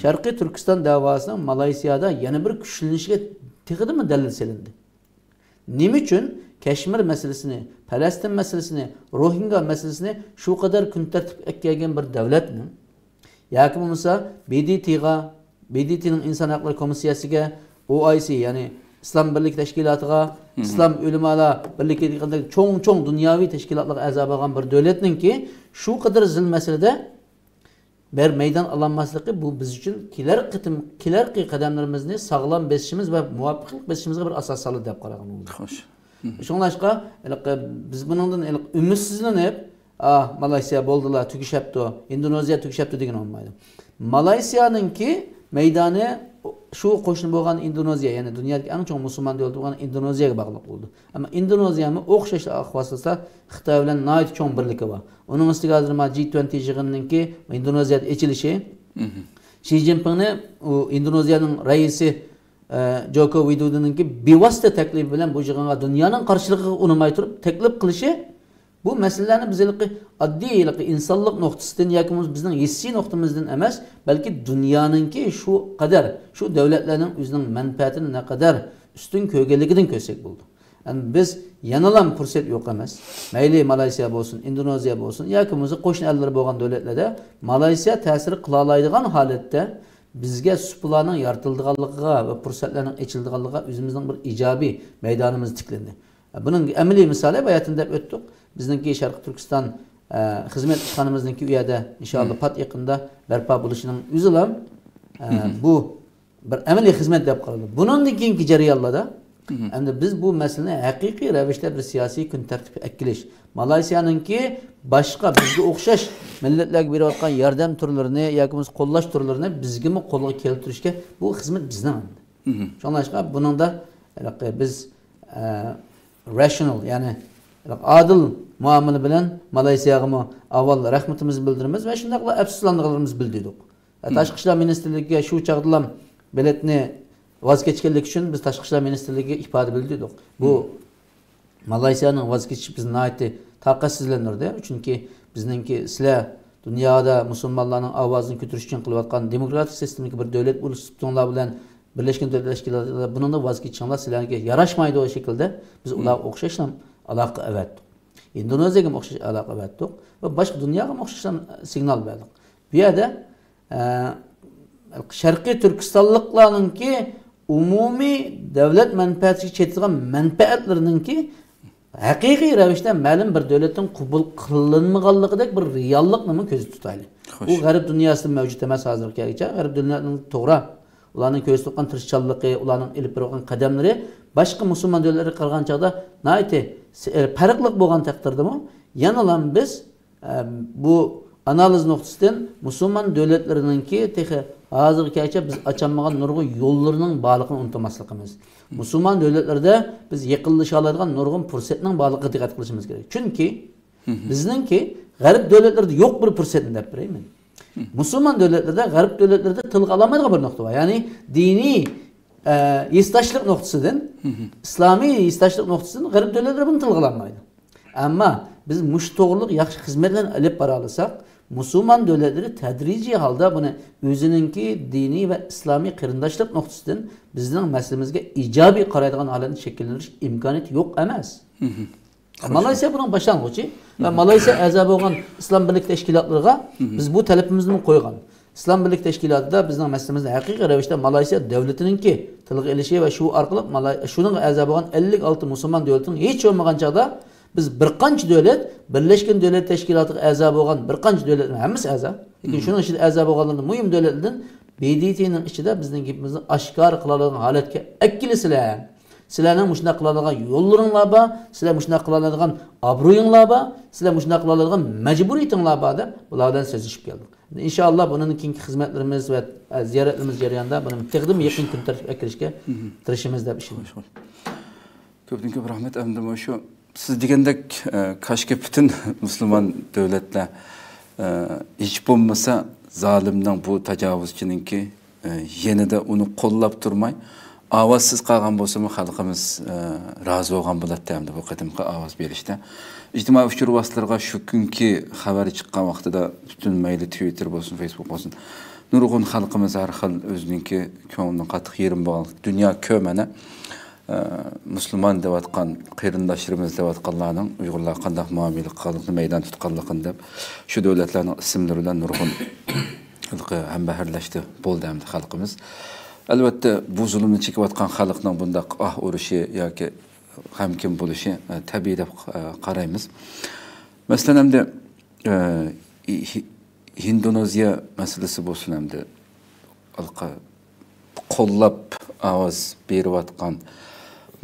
Sharqiy Turkiston davosining Malayziyada yana bir kuchlanishiga teg'idimi dalil silindi. Nima uchun Kashmir masalasini, Falastin masalasini, Rohingya masalasini shu qadar kun tartibga kelgan bir davlatning yoki bo'lmasa BDTning inson haqlari komissiyasiga, OIC ya'ni İslam Birlik Teşkilatı'na, İslam Ülemalar Birliği'ne çoğun dünyavi teşkilatlar a'zo bo'lgan bir davlatning ki şu kadar zil meselede bir meydan alanmaslığı bu biz için kiler qadamlarimizni sağlam besishimiz ve muvaffaqiyat besishimizga bir asos soladi deb qaragan bo'ldi. Xo'sh. Shunlashqa biz bundan ümitsizlanib, Malayziya bo'ldilar, tugishapti, Indoneziya tugishapti degan olmaydi. Malayziyaninki maydoni şu qo'shni bo'lgan Indoneziya, ya'ni dunyodagi eng chong musulmon davlat bo'lgan Indoneziyaga bog'liq bo'ldi. Ammo Indoneziyami o'xshash ahvolda Xitoy bilan nihoyat chong birligi bor. Uning ustiga hozir G20 yig'inininki Indoneziyada ochilishi, Xi Jinpingni Indoneziyaning raisi Joko Widodo'ninki bevosita taklif bilan bu yig'inga dunyoning qarshilig'iga unamay turib taklif qilishi bu masalalarni bizning oddiy insonlik nuqtasidan yoki bizning hissiy nuqtamizdan emas, balki dunyoninki shu qadar shu davlatlarning o'zining manfaatini ne qadar ustun ko'rganligidan ko'rsak bo'ldi. Yani biz yanalam fursat yo'q emas. Mayli Malayziya bo'lsin, Indoneziya bo'lsin yoki bo'lmasa qo'shni ellar bo'lgan davlatlarda Malayziya ta'sir qila oladigan holatda bizga suplarning yaratilganligiga va fursatlarning ochilganligiga o'zimizning bir ijobiy maydonimiz tiklandi. Buning amaliy misoli bayatında deb o'tdik. Bizningki Sharq Turkiston xizmat ishxonamizningki u yerda inshaalloh pat yaqinda barpo bo'lishining o'zi ham bu bir amaliy xizmat deb qaraladi. Bundan keyingi jarayonlarda endi biz bu masalani haqiqiy ravishda bir siyosiy kun tartibga akilish, Malayziyaninki boshqa bizga o'xshash millatlarga berayotgan yordam turlarini yoki qo'llash turlarini bizga qo'lga keltirishga bu xizmat bizdan. Shunlashqa buningda biz rational ya'ni adil muomala bilan Malayziyaga avval rahmatimizni bildiramiz va shundaqla afsuslanganligimizni bildirdik. Tashqi ishlar ministrligiga shu chaqda biletni voz kechganlik uchun biz Tashqi ishlar ministrligiga ifoda bildirdik. Bu Malaysiyanın voz keçip bizni naiti taqatsizlantirdi. Çünkü bizninki sizler dünyada musulmonlarning ovozini ko'tarish uchun qilayotgan demokratik sistemdagi bir davlat bo'lib tutinglar bilan Birleşken Devletler Teşkilatı'da bunun da vazgeçenler sizlerge yaraşmaydı o şekilde biz ular okşaşla alaka evettik. Endonezya'ya okşaş alaka evettik ve başka dünyaya okşaşla signal verdik. Bir yerde Şarkı Türkistanlıklarının ki umumi devlet menfaati çetirgen menfaatlerinin ki hakiki rəvişdə məlum bir dövlətin qəbul qılınmağanlığıdək bir reallıqla mı gözü tutaylı. Bu qərib dünyasında mövcud emas hazırki gələcək. Qərib dünyanın toğra ularning ko'z tutgan tirishchanligi, ularning ilib bergan qadamlari boshqa musulmon davlatlarga qaraganda chog'da nayti farqli bo'lgan taqdirdami, yana biz bu analiz nuqtasidan musulmon davlatlarininki texi hozirgacha biz ochanmagan nurg'un yo'llarining borligini unutmasligimiz. Musulmon davlatlarda biz yaqinlasha oladigan nurg'un fursatning borligiga diqqat qilishimiz kerak. Chunki bizningki g'arb davlatlarida yo'q bir fursatni deb berayman. Müslüman devletlerde, garip devletlerde tilga alamaydigan bir nokta var. Yani dini istaşlık noktasından, İslami istaşlık noktasından garip devletler bunu tilga alamaydı. Ama biz muş doğruluk yaxşı hizmetlerini alıp baralasak, Müslüman devletleri tedrici halde bunu özününki dini ve İslami kırındaşlık noktasından bizden meselemizge icabi qaraydigan halini şekillendiriş imkaniyeti yok emas. Malaysiya bunun başlangıcı ve Malaysiya azab olgan İslam Birlik Teşkilatlarına biz bu talebimizni qo'ygan. İslam Birlik Teşkilatıda bizning meselemizde haqiqiy ravishda Malaysiya devletininki tilga ilişi ve şu orqali şunun azab olgan 56 musulmon devletinin hiç olmagan chog'da biz bir qancha devlet Birleşken Devletler Teşkilatıga azab olgan bir qancha devletning hammasi azab. Lekin shuning ichida azab olganlarning muhim devletlardan BDT'ning ichida bizning gapimizni oshkor qiladigan holatga akkilisizlar. Sizlerden müşna kılalıgan yollarınlar var, sizler müşna kılalıgan abruyunlar var, sizler müşna kılalıgan mecburiyetinler var da bunlardan söz işip geldik. İnşallah bunun ikinci hizmetlerimiz ve ziyaretlerimiz jarayonida bunun teqdim yakın kun tartib akirishga tirishimiz deb ishlaymiz. Ko'pdan ko'p rahmat. Endi shu siz degandek qashqa bütün musulmon davlatlar hech bo'lmasa zolimning bu tajovuzchininki yanada uni qo'llab turmay avazsiz qolgan bo'lsa-mu xalqimiz rozi bo'lgan bo'ladi hamda bu qadimgi ovoz berishda. İctimai uçur vasıtlarga shu kunki xabar chiqqan vaqtida butun mayli Twitter bo'lsin, Facebook bo'lsin, nurg'un xalqimiz har xil o'zininki ko'nglining qattiq yerim bo'lgan dunyo ko'mana musulmon deyotgan qarindoshlarimiz deyotganlarning Uyg'urlar qanday muomala qilganligini maydon tutganligini deb shu davlatlarning ismlari bilan nurg'un hambaharlashdi bo'ldi hamda xalqimiz. Albatta bu zulmni chekayotgan xalqning bundaq urushi yoki hamkim bo'lishi tabiiy deb qaraymiz. Masalan hamda Indoneziya masalasi bo'lsin hamda qo'llab ovoz berayotgan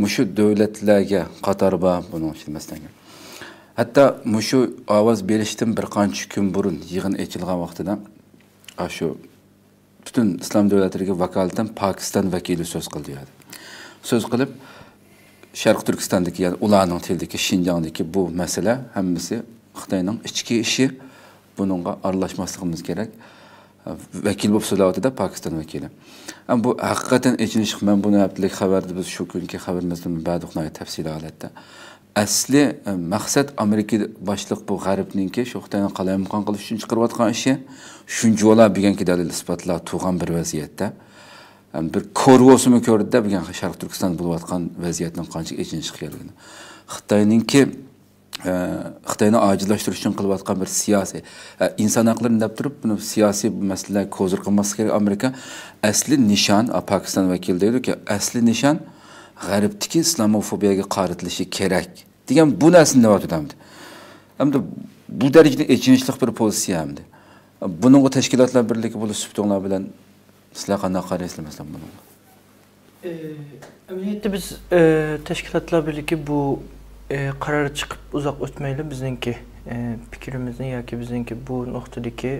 mushu davlatlarga qator bor buning uchun masalan. Hatto mushu ovoz berishdan bir qancha kun burun yig'in ochilgan vaqtida shu bütün İslam devletleriga vakolatan Pakistan vakili söz qildi. Söz qilib Sharq Turkistondagi, ya'ni ularning tildagi Şinjandagi bu masala hammasi Xitoyning ichki ishi, buningga aralashmasligimiz kerak. Vakil bo'lib so'zlayotdi Pakistan vakili. Ama bu haqiqatan echinish, men buni haftalik xabarda biz shu kunki xabarimizdan ba'diqnay tafsilotda asli maqsad Amerika boshliq bu g'arbninki shu Xitoyni qalaymqon qilish uchun chiqarayotgan ishi shunjola bilganki dalil isbotlar tug'an bir vaziyatda bir ko'rg'osimi ko'rdi bilgan Sharq Turkiston bo'layotgan vaziyatning qancha echinchi ekanligini. Xitoyni ajillashtirish uchun qilayotgan bir siyosiy inson haqlarini deb turib buni siyosiy masalalar ko'zir qilmaslik kerak. Amerika asli nishon, Pokiston vakili deydi-ki, asli nishon g'arbdagi islamofobiyaga qaritilishi kerak degan bu narsani deyotdi. Hamda bu darajada echinishli bir pozitsiya hamda. Buningga tashkilotlar birligi bo'lib subtonlar bilan sizlar qanday qaraysizlar masalan bunga? Amaliyotda biz tashkilotlar birligi bu qarori chiqib uzoq o'tmayli bizningki fikrimizni yoki bizningki bu nuqtadagi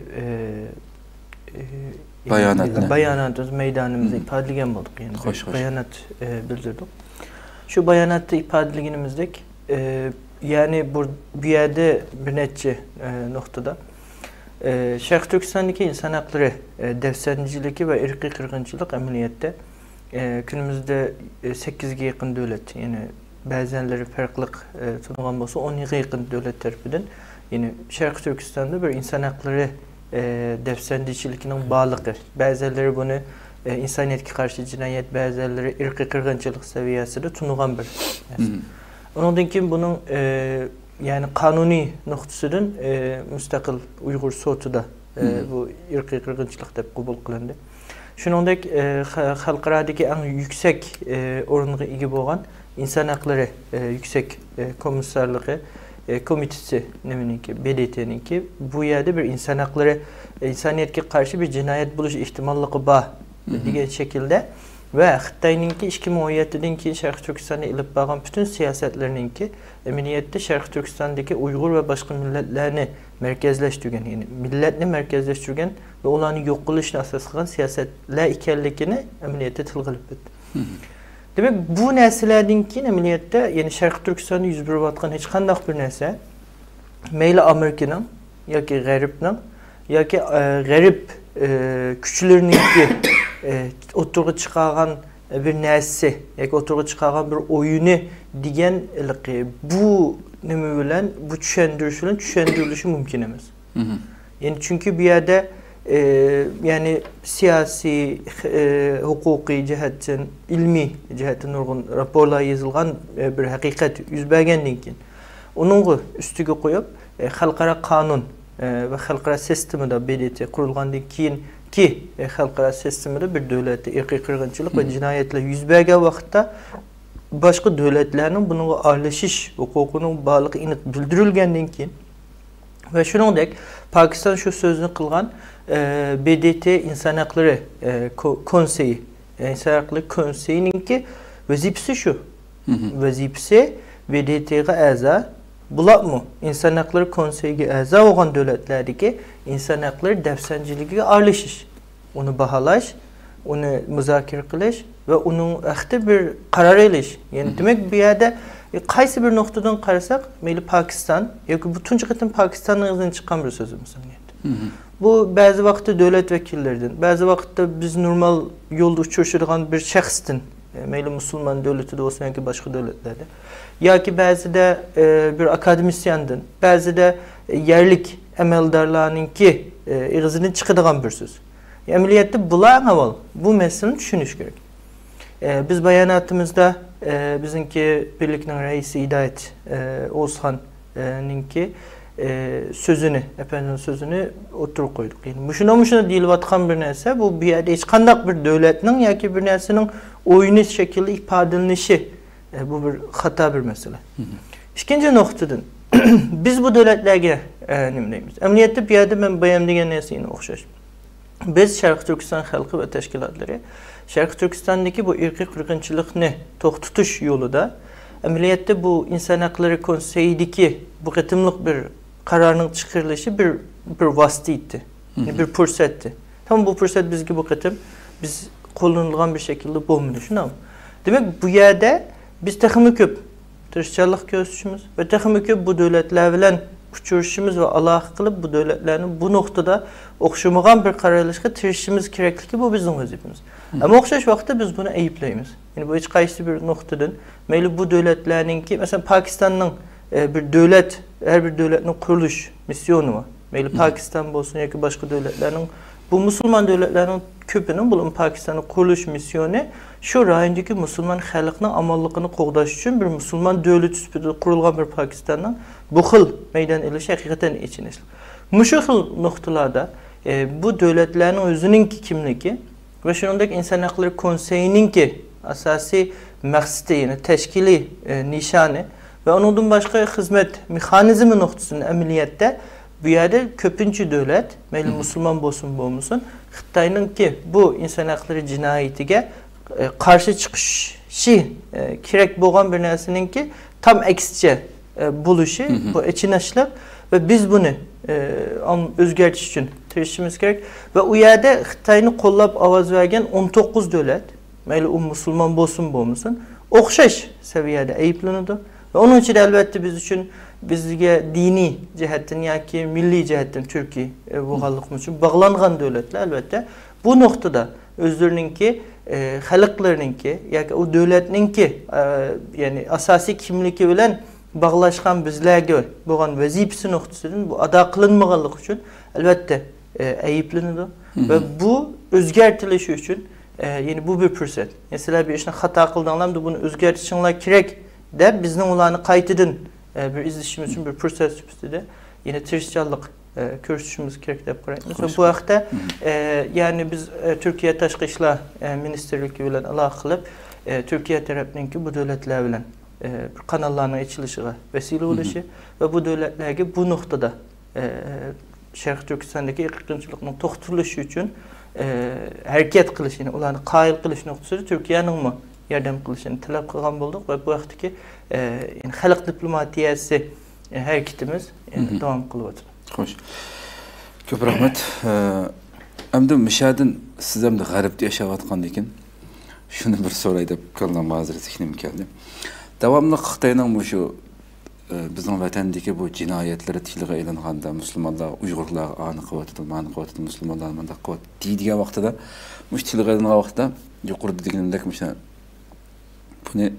bayonotimiz maydonimizda ifodalagan bo'ldik. Yani bayonot bildirdik. Shu bayonotda ifodalaganimizdek yani bu yerda bir necha nuqtada Sharq Turkistondagi inson haqlari dafsanchiligi va irqiy qirg'inchilik amaliyotda günümüzde 8 ga yaqin davlat, yani bəzənləri fərqlıq tutulan olsa 10 yığa yaxın dövlət tərəfindən yəni Şərqi Türkistanda bir insan hakları dəfsəndicilikinin bağlığı. Bəzənləri bunu insaniyyətə qarşı cinayət, bəzənləri irqi qırğınçılıq səviyyəsində tutulan bir. Ondan ki bunun yani kanuni noktasından müstakil Uygur sotuda bu irqi qırğınçılıq deb qəbul qılındı. Şuningdek xalqaradagi eng yüksek o'ringa ega bo'lgan inson haqlari yüksek komissarlığı komitesi neminiki BDT'ninki bu yerda bir inson haqlari insaniyatga qarshi bir jinoyat bo'lish ehtimolliği bor degan şekilde ve Xitoyninki 2017'den keyin Sharq Turkistonga ilib borgan bütün siyasatlarininki emniyette Sharq Turkistondagi Uyg'ur ve başka milletlerini merkezleştirgen, yani milletni merkezleştirgen ve ularni yo'q qilishni asos qilgan siyosatlar ekanligini emniyette tilg'ilib bitdi. Demek bu narsalardan keyin emniyette yani Sharq Turkistonda yuz berayotgan hech qanday bir narsa mayli Amerikaning yoki G'arbning yoki G'arb kuchlarininki o'tirg'i chiqargan bir narsa yoki o'tirg'i chiqargan bir o'yini degan bu nima bilan bu tushundirish bilan tushuntirilishi mumkin emas. Yani çünkü bir yerde yani siyasi, hukuki cihetten, ilmi cihetten nurgun raporlar yazılgan bir hakikat yüz bergendan keyin onun üstüge koyup xalqaro kanun ve xalqaro sistemida BDT kurulgandan keyin ki xalqaro sistemida bir davlatda irqiy qirg'inchilik ve jinoyatlar yuz bergan vaqtda başka devletlerinin bununla aralashış hukukunun bağlılığı aniq bildirilgandan keyin ve shuningdek Pakistan şu sözünü kılgan BDT İnsan Hakları Konseyi, İnsan Hakları Konseyi'ninki vazifesi şu. Vazifesi BDT'ye a'za bular mı? İnsan Hakları Konseyi'ye a'za olan devletlerdeki insan hakları defsenciliğe aralashış. Onu bahalaş, onu müzakere kılış ve onun ahde bir karar eliş. Yani demek bir yerde qaysi bir noktadan qarasak, meyli Pakistan yoki bütün jihatdan Pakistanning o'zidan chiqqan bir so'zimiz. Bu bazı vaqtda davlat vakillaridan, bazı vaqtda biz normal yo'lda uchrashadigan bir shaxsdan, meyli musulmon davlatida bo'lsin yoki boshqa davlatlarda, yoki ba'zida bir akademisyendan, ba'zida yerlik amaldarlarninki ig'zidan chiqadigan bir so'z. Amaliyotda bular avval bu meseleni tushunish kerak. Biz bayanatımızda bizimki birlikning reisi Hidayet Oğuzhan'ninki sözünü oturup koyduk. Yani şuna deyilayotgan bir narsa bu bir yerde hech qanday bir devletning yoki bir narsaning o'yini şekilde ifadelenişi bu bir hata bir mesele. İkinci noktadan biz bu devletlerge nima deymiz? Emniyette bir yerde ben bayan degan narsani o'xshash. Biz Sharq Turkiston xalqi ve teşkilatları Şərqi Türkistan'daki bu irqi qırğınçılıqni toxtutuş yolunda əməliyyatda bu İnsan Hakları Konseyidiki bu qatımlıq bir kararının çıxırılışı bir vasitə idi. Bir fürsətdir. Tam bu fürsət bizgi bu qatım biz kullanılgan bir şekilde bulmuyor. Şunu demek bu yerde biz texmi köp tırışçılık gösterişimiz ve texmi köp bu devletler bilen uçuruşumuz ve alaq qılıb bu devletlerin bu noktada oxşamagan bir qararlaşqa tirişimiz kerakli bu bizim vazifemiz. Ama oxşaş vaxtda biz bunu ayıplayımız. Yani bu hiç qaysı bir noktadan meyli bu devletlerinki mesela Pakistan'ın bir devlet, her bir devletin kuruluş misyonu var. Meyli Pakistan olsun ya ki başka devletlerin bu Müslüman devletlerin köpünün bulun Pakistan'ın kuruluş misyonu şu rayondaki Müslüman xalqının amallıqını qoğdaş üçün bir Müslüman devlet üstüde kurulgan bir Pakistan'ın bu xil meydan eliş hakikaten içiniz. Muşu xil noktalarda bu devletlerin özününki kimliki ve şunundaki İnsan Hakları Konseyi'ninki asasi məqsidi yani teşkili nişanı ve onun başka hizmet mekanizmi noktasının əməliyyatda bu yerde köpüncü devlet, meyli Müslüman bolsun bu olmasın, Xitayının ki bu insan hakları cinayetiga karşı çıkışı kerek boğan bir nersinin ki tam eksice buluşu, bu içinaşlıq ve biz bunu özgertiş için tirişimiz gerek ve o yerde Xitayını qollab avaz vergen 19 devlet, meyli o Müslüman bolsun bu olmasın, oxşaş seviyede ayıplanıdı ve onun için elbette biz için bizge dini cihetten ya ki milli cihetten Türkiye bu halkımız için bağlanğan devletler elbette bu noktada özlerinin ki xalqlarninki yoki u davlatninki ya'ni asosiy kimligi bilan bağlaşgan bizlerge bo'lgan vazifasi nuqtasidan bu ado qilinmaganligi uchun albatta ayıplanadi ve bu o'zgartirishi uchun yani bu bir fursat. Mesela bir ishni xato qildinglar, buni o'zgartirishinglar kerak deb bizning ularni qaytadan bir izlashimiz uchun bir fursat sifatida yine tirishchanlik ko'rsatishimiz kerak deb qaraymiz. Bu vaqtda yani biz Türkiye Tashqi ishlar ministerligi bilan aloqa qilib Türkiye tarafninki bu davlatlar bilan bir kanallarning açılışıga vesile bo'lishi ve bu davlatlarga bu noktada Sharq Turkistondagi qirg'inchilikning to'xtatilishi uchun harakat qilishini, ularni qoyil qilish nuqtasida Turkiyaning yordam qilishini talab qilgan bo'ldik va bu vaqtdagi yani xalq diplomatiyasi harakatimiz davom qilyapti. Xo'sh. Ko'p rahmat. Endi mishadin siz ham g'arbda yashayotgan ekan. Shuni bir so'ray deb qolgan ma'zur zihnim keldi. Davamlı Xitayning şu bizning vatandagi bu jinoyatlar tilga ilinganda musulmonlar, Uyg'urlar ani qilib musulmonlar manda qilib deydigan vaqtida mush tilga ilingan vaqtda yuqorida deganimdek buni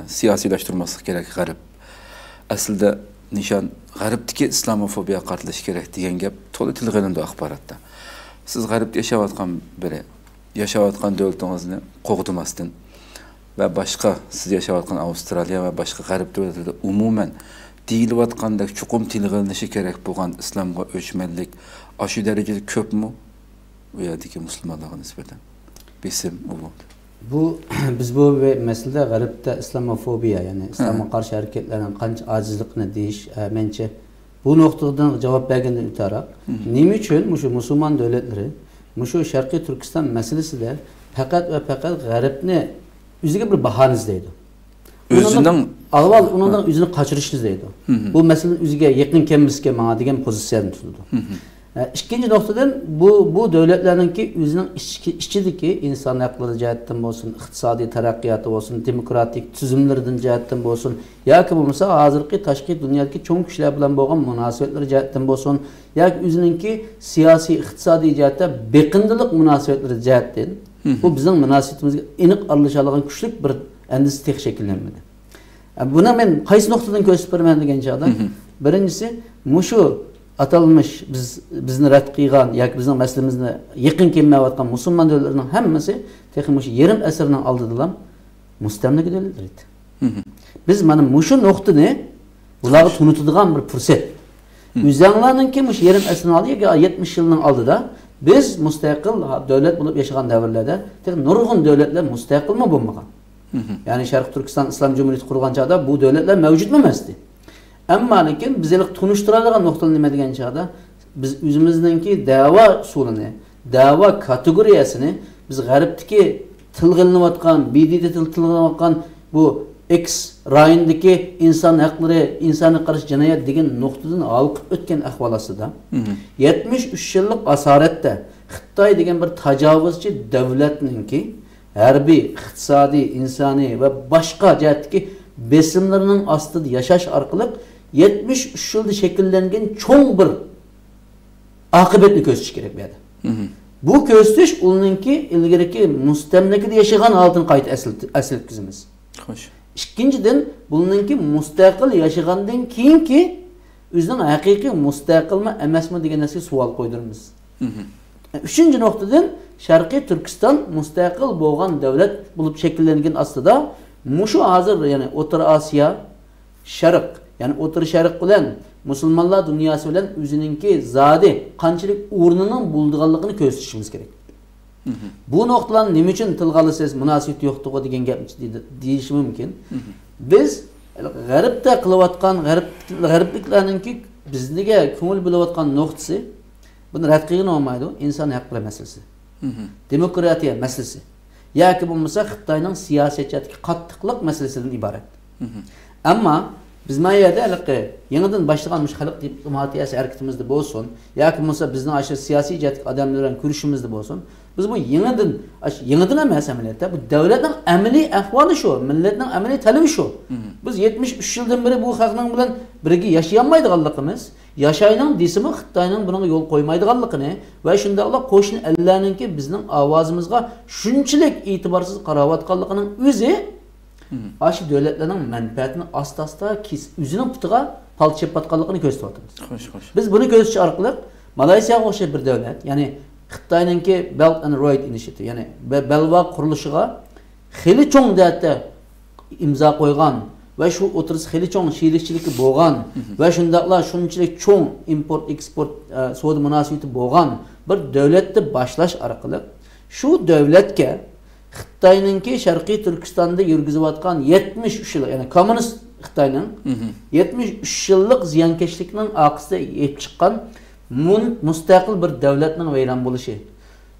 siyosiylashtirmaslik kerak g'arb. Aslida nishon g'arbdagi islamofobiya qartlash kerak degan gap to'la tilga ilindi axborotda. Siz g'arbda yashayotgan biri, yashayotgan davlatingizni qo'g'dimasdan ve başka siz yaşayotgan Avustraliya ve başka garip devletlerinde umumen deyilayotgandek çuqum tilgilinishi kerak bo'lgan islomga o'chmanlik aşı derecede köp mü veya diki Müslümanlığa nispeten besim bu biz bu meselede garipte İslamofobiya yani İslam'a karşı hareketlerin qancha acizlikini deyish mençe bu noktadan cevap bergenden ötürü nima uchun şu Müslüman devletleri şu Şarkı Türkistan meselesi de fakat ve fakat garipni yüzüge bir bahane izleydi. Ondan yüzünü kaçırış izleydi. Bu meselenin yüzüge yakın kemizke bana degen pozisyonu tutuldu. İkinci noktadan bu devletlerinki yüzünün içindeki insan hakları cihetten olsun, iktisadi terakkiyatı olsun, demokratik tüzümlerden cihetten olsun, ya ki bulmasa hazırki taşki dünyadaki çok kişiler bilen boğan münasebetleri cihetten olsun, ya ki yüzününki siyasi, iktisadi cihette bekindilik münasebetleri cihetten bu bizim münasibetimizge iniq aralışalıgan güçlük bir endisi tek şekillenmedi. Buna ben qaysi noktadan gösterip bermen degan chog'da birincisi mushu atalmış bizni rad qilgan yoki bizning maslimizni yaqin kelmayotgan musulmon davlatlarning hammasi texi mushu yarim asrning oldidan mustamlaka davlatlar edi. Biz mana mushu nuqtani bularga tunutadigan bir fursat. O'zinglarninki mushu yarim asrning oldiga 70 yilning oldida biz mustaqil devlet bulup yaşayan devirlerde nurgun devletler mustaqil mi bulmagan? Yani Şarkı Türkistan İslam Cumhuriyeti kurgan çağda bu devletler mevcut mu mesdi? Ama lakin bizlik tunuşturacağın noktalı nime degen çağda biz üzümüzdeki dava usulünü, dava kategoriyasını biz garipteki tılgınlıvatkan, BD'de tılgınlıvatkan bu X rayındaki insan hakları, insana karşı cinayet degen noktadan alıp ötken ahvalası da 73 yıllık asarette Xitay degen bir tacavuzçı devletninki harbiy, iqtisadi, insani ve başka cihetteki besimlerinin astıda yaşaş arkalık 73 yılda şekillengen çoğun bir akıbetini köstüş gerek bir yerde. Bu köstüş onunki ilgireki mustemlekede yaşayan altın kayıt asıl kızımız. Hoş. İkinciden bununki mustaqil yaşagandan keyinki özünün hakiki mustaqil mi emas mı degan narsaga savol qo'ydirmiz. Üçüncü noktadan Şarkı Türkistan mustaqil bo'lgan davlat bo'lib shakllangan astida mushu hozir yani O'rta Osiyo, Sharq, yani O'rta Sharq bilan musulmonlar dunyosi bilan o'zininki zodi qanchalik o'rnining bo'lganligini ko'rsatishimiz kerak. Bu noktadan nima uchun tilga olasiz munosabat yo'qligi degan gap deyish mumkin. Biz g'arbda qilayotgan g'arbliklarninki bizga ko'ngil bo'layotgan nuqtasi buni rad qilgan olmaydi, inson haqlari masalasi. Demokratiya masalasi. Yoki bo'lmasa Xitoyning siyosatidagi qattiqlik masalasidan iborat. Ammo biz mana yerda yangidan boshlagan xalq diplomatiyasi harakatimizda bo'lsin, yoki bo'lmasa bizning aşırı siyosiy jihatdagi odamlar bilan ko'rishimizda bo'lsin, biz bu yangidan emas amaliyotda bu davlatning amaliy ahvoli shu, millatning amaliy talabi shu. Biz 73 yildan beri bu xalqning bilan birga yashayolmaydiganligimiz, Yaşayının desimi Xitayning bunga yo'l qo'ymaydiganligini va shundaqla qo'shni ellarninki bizning ovozimizga shunchalik e'tiborsiz qarayotganligining o'zi aşı devletlerinin menfaatini asta-asta o'zining putiga palchayotganligini ko'rsatyapmiz. Biz buni ko'rsatish orqali Malayziyaga o'xshash bir davlat, ya'ni Xitoyninki Belt and Road Initiative, ya'ni Belva qurilishiga xili cho'ng datda imzo qo'ygan va shu o'tirisi xili cho'ng sherikchiligi bo'lgan va shundaqla shunchalik cho'ng import eksport savdo munosabati bo'lgan bir davlatni boshlash orqali shu davlatga Xitoyninki Sharqiy Turkistonda yurgizayotgan 73 yil, ya'ni kommunist Xitoyning 73 yillik ziyonkashlikning oqisida yeb chiqqan mustaqil bir davlatning vayron bo'lishi,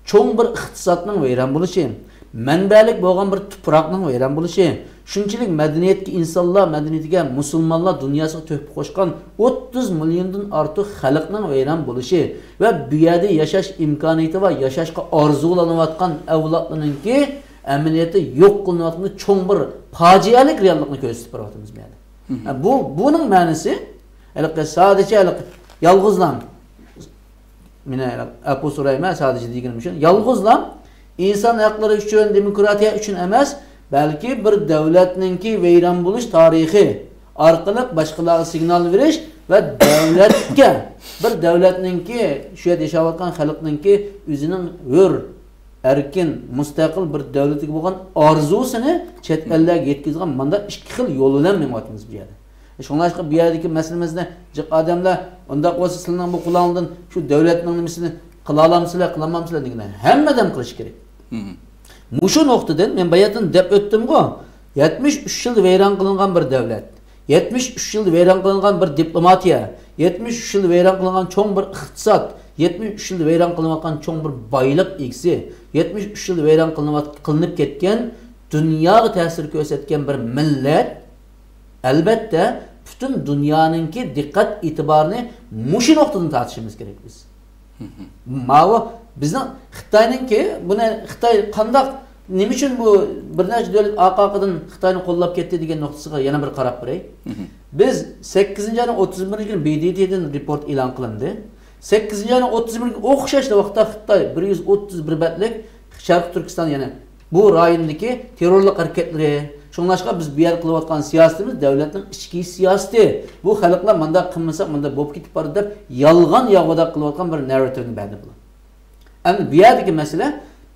cho'ng bir iqtisodning vayron bo'lishi, manbalik bo'lgan bir tuproqning vayron bo'lishi, shunchalik madaniyatga insonlar madaniyatiga musulmonlar dunyosiga to'p qo'shgan 30 milliondan ortiq xalqning vayron bo'lishi va bu yerda yashash imkoniyati va yashashga orzulanayotgan avlodlarningki amaliyotda yo'q qilinayotgan cho'ng bir fojialik reallikni ko'rsatib beryapmiz bu yerda. Buning ma'nosi sadece yolg'izlar meni apu so'rayman sadece deganim uchun yolg'izlar inson haqlari uchun demokratiya uchun emas, balki bir davlatningki vayron bo'lish tarixi orqali boshqalarga signal berish va davlatga bir davlatningki shu yerda yashayotgan xalqningki o'zining hur erkin mustaqil bir davlatiga bo'lgan orzusini chet ellarga yetkazgan manda ikki xil yo'l bilan menyapmiz bu yerda. Shunlashqa bu yerdagi masalamizni jiq odamlar unda bo'lsa sizning bu qulondan shu davlatning nimasini qila olamsizlar, qila olmamsizlar degan hammadan qilish kerak. Mushu nuqtadan men bayatdan deb o'tdim-ku, 73 yil vayron qilingan bir davlat, 73 yil vayron qilingan bir diplomatiya, 73 yil vayron qilingan cho'ng bir iqtisod, 73 yil vayron qilinayotgan cho'ng bir boylik egisi, 73 yil vayron qilinib ketgan dunyoga ta'sir ko'rsatgan bir millat albatta butun dunyoninki diqqat e'tiborini mushu nuqtadan tortishimiz kerak biz. Ma'vo bizning Xitoyninki buni Xitoy qandaq nima uchun bu bir nechta davlat AQQdan Xitoyni qo'llab ketdi degan nuqtasiga yana bir qarab qo'yay. Biz 8-ayning 31-kuni BDTdan report e'lon qilindi. 8-ayning 31-kuni o'xshash vaqtda Xitoy 131 batlik Sharq Turkiston yana bu rayondagi terrorlik harakatlari shunlashqa biz bu yer qilayotgan siyosatimiz davlatning ichki siyosati. Bu xalqlar menda qilmasa menda bo'lib ketib boradi deb yolg'on yog'ida qilayotgan bir narrativni berdi bular. Endi bu yerdagi masala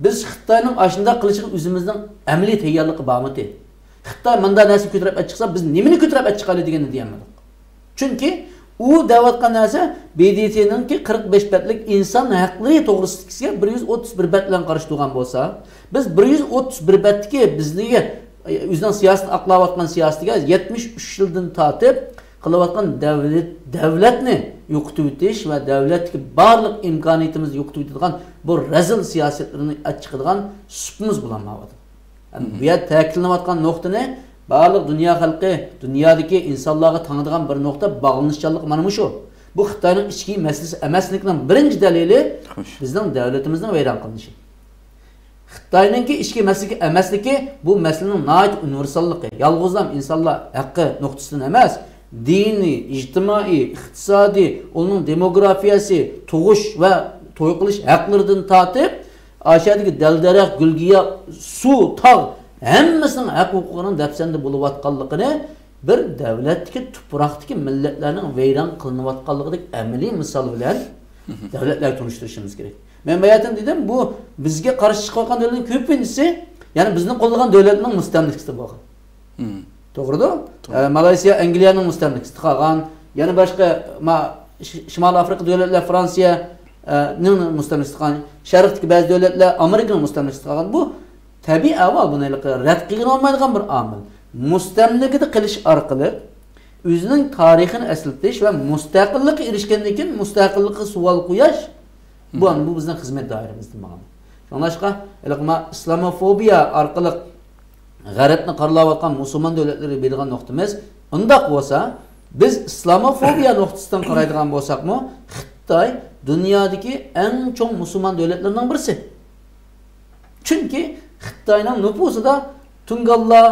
biz Xitoyning ashunda qilishiga o'zimizning amaliy tayyorligi bormi? Xitoy menda narsa ko'tarib chiqsa biz nimani ko'tarib chiqali deganni deyamadik. Chunki u deyotgan narsa BDT'ninki 45 batlik inson haqlari to'g'risidagi 131 bat bilan qarshi turgan bo'lsa, biz 131 batdagi bizning o'zining siyosatini aqlayotgan siyosatiga 73 yildan tortib qilayotgan davlatni yo'qotib o'tish va davlatga barliq imkoniyatimizni yo'qotib o'tadigan bu razil siyosatlarni chiqadigan supimiz bilan mavjud. Bu yer ta'kidlanayotgan nuqtani barliq dunyo xalqi, dunyodagi insonlarga tanıdigan bir nuqta bog'lanishchanlik mana shu. Bu Xitoyning ichki masalasi emasligining birinchi dalili bizning davlatimizning vayron qilinishi. Xitoyningki ichki masalasi emasligi bu masalaning nihoyat universalligi. Yolg'izlam insonlar haqqi nuqtasidan emas, diniy, ijtimoiy, iqtisodiy, uning demografiyasi, tug'ish va to'y qilish haqlaridan tortib, aşağıdaki dal-darax, gulgiya, suv, tog' hammasining haq-huquqining dafsanda bo'layotganligini bir davlatdagi tuproqdagi millatlarning vayron qilinayotganligidek amaliy misol bilan davlatlar tunishtirishimiz kerak. Men bayatin dedim bu bizga qarshi chiqayotgan davlatning ko'pinchisi, ya'ni bizning qo'llagan davlatning mustamlikasi bo'lgan. To'g'ri-da? Malayziya Angliyaning mustamlikasi qolgan, yana boshqa Shimoliy Afrika davlatlar Fransiya mustamlikasi qolgan, Sharqdagi ba'zi davlatlar Amerikaning mustamlikasi qolgan. Bu tabiiy avval buni rad qilgan olmaydigan bir omil. Mustamlikada qilish orqali o'zining tarixini eslatish va mustaqillikka erishgandan keyin mustaqillikka savol qo'yish bu bizning xizmat doiramizda ma'lum. Shunlashqa islamofobiya orqali g'arbni qoralayotgan musulmon davlatlari bergan nuqtamiz undaq bo'lsa, biz islamofobiya nuqtasidan qaraydigan bo'lsakmi, Xitoy dunyodagi eng cho'ng musulmon davlatlarning birisi. Chunki Xitoyning nüfusida Tungallar,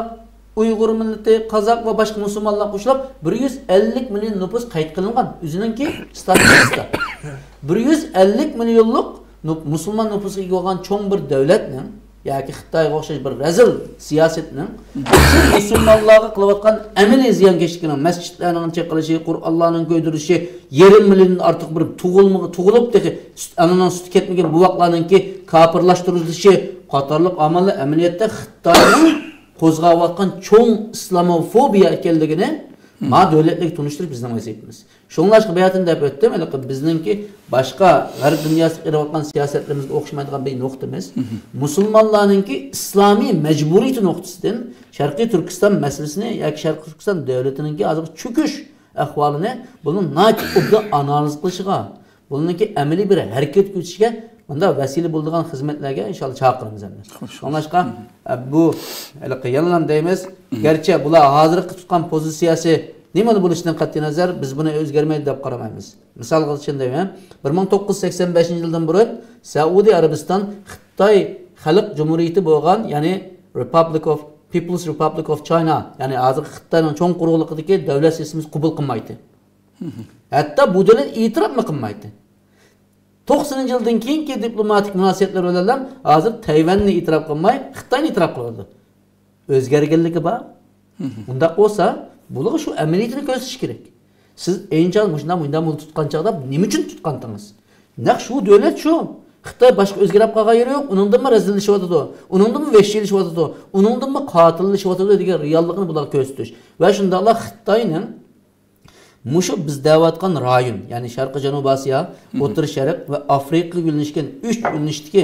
Uyg'ur millati, Qozoq va boshqa musulmonlar qo'shilib 150 million nüfus qayd qilingan. O'zininki statistika. 150 millionlik musulmon nüfusiga ega bo'lgan cho'ng bir davlatning yoki Xitoyga o'xshash bir razil siyosatning musulmonlarga qilayotgan amaliy ziyonkashligining masjidlarning chaqilishi, Qur'onlarning ko'ydirishi, yarim milliondan ortiq bir tug'ilib ananing suti ketmagan buvoqlarningki kofirlashtirilishi qatorliq amallar amaliyotda Xitoyning qo'zg'ayotgan cho'ng islamofobiya ekanligini ma davlatlarga tunishtirib bizning vazifamiz. Shunlashqa bayatini deb o'tdim, bizningki boshqa g'arb dunyosida qilayotgan siyosatlarimizga o'xshamaydigan bir nuqtamiz. Musulmonlarningki islomiy majburiyat nuqtasidan Sharqiy Turkiston masalasini yoki Sharqiy Turkiston davlatiningki hozir cho'kish ahvolini buni naqd analiz qilishiga, buningki amaliy bir harakat ko'rsatishga bunda vasila bo'ladigan xizmatlarga inshaalloh chaqiramiz endi. Shunlashqa bu yallam deymiz. Garchi bular hozir tutgan pozitsiyasi nima bo'lishidan qat'iy nazar biz buni o'zgarmaydi deb qaramaymiz. Misol uchun deyman, 1985-yildan burun Saudiya Arabiston Xitoy Xalq Jumhuriyati bo'lgan, ya'ni People's Republic of China, ya'ni hozir Xitoyning cho'ng quruqligidagi davlat sistemasi qabul qilmaydi. Hatto bu davlat e'tirof qilmaydi. 90-yildan keyingi diplomatik munosabatlar bilan hozir Tayvanni e'tirof qilmay, Xitoyni e'tirof qiladi. O'zgarganligi bor. Unda bo'lsa, bular shu amaliyatini ko'rsatish kerak. Siz enchal shundan tutgan chaqda nima uchun tutqandingiz? Naq shu davlat shu. Xitoy boshqa o'zgarib qolgan yeri yo'q. Uningdan razillashyapti. Uningdan veshchilashyapti. Uningdan qotillashyapti degan reallikni bular ko'rsatish. Va shundaqla Xitoyning mushu biz davatgan rayon, ya'ni Sharqiy Janubiy Osiyo, O'rta Sharq va Afrikaga yo'nalishgan 3 yo'nalishdagi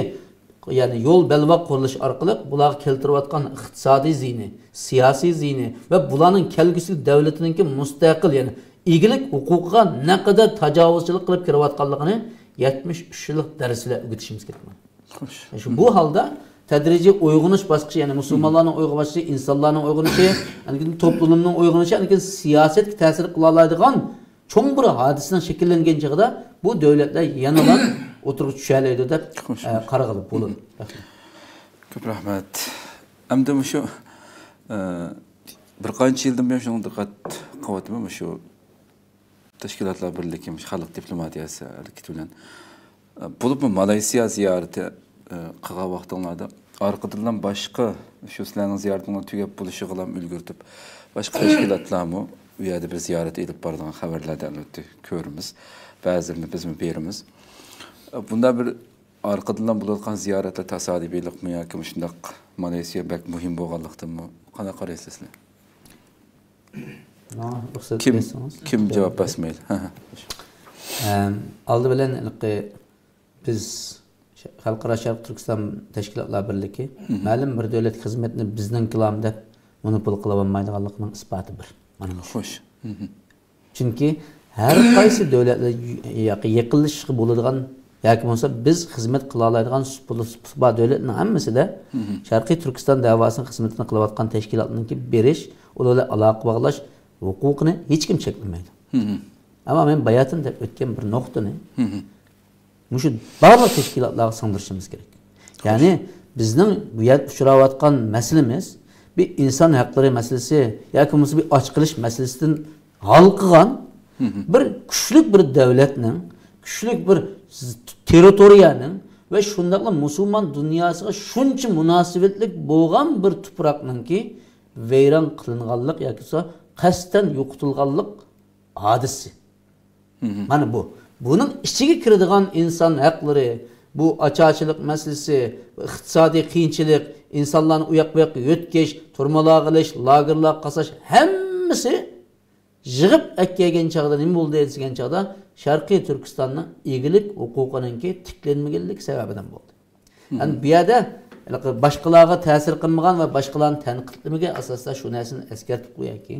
ya'ni yo'l belbaq qurilish orqali bular keltirayotgan iqtisodiy ziyni, siyosiy ziyni va bularning kelgusi davlatiningki mustaqil, ya'ni egilik huquqiga naqadar tajovuzchilik qilib kirayotganligini 73 yillik darslar o'qitishimiz kerak. Xo'sh. Shu bu holda tadrijiy uyg'unish bosqichi, ya'ni musulmonlarning uyg'unishi, insonlarning uyg'unishi, ya'ni to'plamning uyg'unishi, ya'ni siyosatga ta'sir qila oladigan cho'ng bir hodisaning shakllangan chog'da bu davlatlar yanadan o'tirib tushalaydi deb qarag'ilib bo'ladi. Ko'p rahmat. Endi shu bir qancha yildan buyon shunga diqqat qilyapman, shu tashkilotlar birligi, xalq diplomatiyasi bilan bo'lib Malayziya ziyorati qilgan vaqtinglarda orqadan boshqa shu sizlarning ziyoratinglar tugab bo'lishiga ham ulgurtib boshqa tashkilotlarmi u yerda bir ziyorat edib boradigan xabarlardan albatta ko'ramiz. Ba'zilarini bizmi beramiz. Bunda bir orqadan bo'layotgan ziyoratlar tasodifiylikmi yoki shundaq Malayziya bak muhim bo'lganlikdanmi? Qana qaraysizlar? Kim javob bermaydi? Aldı bilan biz Xalqaro Sharq Turkiston tashkilotlar birligi ma'lum bir davlat xizmatini bizning qilamda monopol qila olmaydiganligining isboti bir. Mana xo'sh. Chunki har qaysi davlatlar yaqinlashishga bo'ladigan yoki bo'lsa biz xizmat qila oladigan suhbat davlatning hammasida Sharqiy Turkiston davosining xizmatini qilayotgan tashkilotlarningki berish, ularga aloqa bog'lash huquqini hech kim cheklamaydi. Ammo men bayatin deb o'tgan bir nuqtani mushu barliq tashkilotlarga singdirishimiz kerak. Ya'ni bizning bu yer uchrayotgan masalamiz bir inson haqlari masalasi yoki bo'lmasa bir och qilish masalasidan hal qilgan bir kuchli bir davlatning, kuchli bir territoriyaning va shundaqla musulmon dunyosiga shuncha munosabatlik bo'lgan bir tuproqningki vayron qilinganlik yoki qasddan yo'qitilganlik hodisi. Mana bu. Bunun ichiga kiradigan inson haqlari, bu açaçılık masalasi, iqtisodiy qiyinchilik, insonlarni u yoqqa bu yoqqa o'tkash, turmalar qilish, lagerlar qasash hammasi yig'ib kelgan chog'da nima bo'ldi degan chog'da Sharqiy Turkistonning egilik huquqininki tiklanmaganlik sababidan bo'ldi. Yani bu yerda boshqalarga ta'sir qilmagan va boshqalarni tanqidlamagan asosda shu narsani eskartib qo'yayki,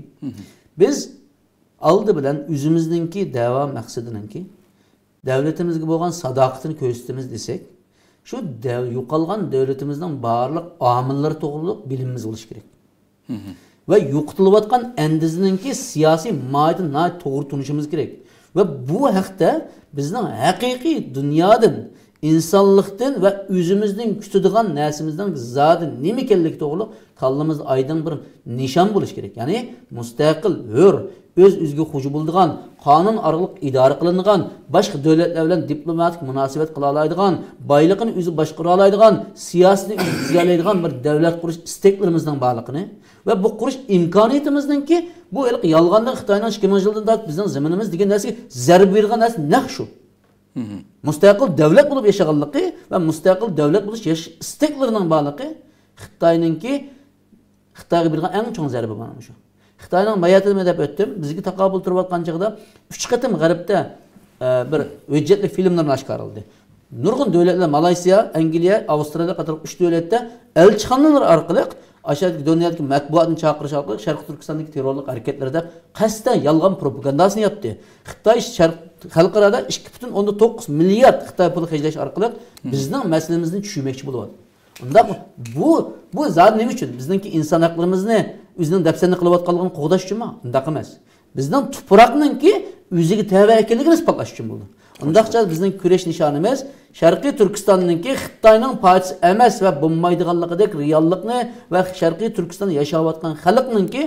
biz aldı bilan o'zimizningki da'vo maqsadiningki davlatimizga bo'lgan sadoqatini ko'rsatamiz desak, shu yo'qolgan davlatimizning barliq omillari to'g'riliq bilimimiz bo'lishi kerak. Va yo'qotilayotgan andiziningki siyosiy mohiyatini to'g'ri tunishimiz kerak. Va bu haqda bizning haqiqiy dunyodan insonlikdan va o'zimizning kutadigan narsamizdan zodi nima ekanligi to'g'riliq kallamızda aydın bir nişan bo'lish kerak. Ya'ni mustaqil, hur, o'z-o'ziga xo'ja bo'ladigan, qonun orqali idora qilinadigan, boshqa davlatlar bilan diplomatik munosabat qila oladigan, boyligini o'zi boshqara oladigan, siyosatni o'zi tuzalaydigan bir davlat qurish istaklarimizning borligini va bu qurish imkoniyatimizningki bu yolg'ondan Xitoyning 2000 yildan tortib bizning zaminimiz degan narsaga zarba bergan narsa naq shu. Mustaqil davlat bo'lib yashaganligi va mustaqil davlat bo'lish istaklarining borligi Xitoyningki Xitoyga bergan eng chong zarba mana shu. Xitoyning bayatini deb o'tdim. Bizga taqobil turayotgan chog'da 3 qatim g'arbda bir hujjatli filmlar oshkor qildi. Nurg'un davlatlar Malayziya, Angliya, Avstraliya qator 3 davlatda elchixonalar orqali aşağıdaki dünyadaki matbuatını çağırış orqali Sharq Turkistondagi terrorlik hareketlerinde qasddan yolg'on propagandasini yaptı. Xitoy xalqarada 2,9 milliard Xitoy puli xarjlash orqali bizning masalamizni tushunmoqchi bo'lyapti. Unda bu zat nima uchun? Bizningki inson haqlarimizni o'zining dafsanni qilayotganligini qo'g'dash uchunmi? Undaq emas. Bizning tuproqninki o'ziga tava ekanligini isbotlash uchun bo'ldi. Undaqcha bizning kurash nishonimiz Sharqiy Turkistonningki Xitoyning parchasi emas va bo'lmaydiganligidek reallikni va Sharqiy Turkistonda yashayotgan xalqninki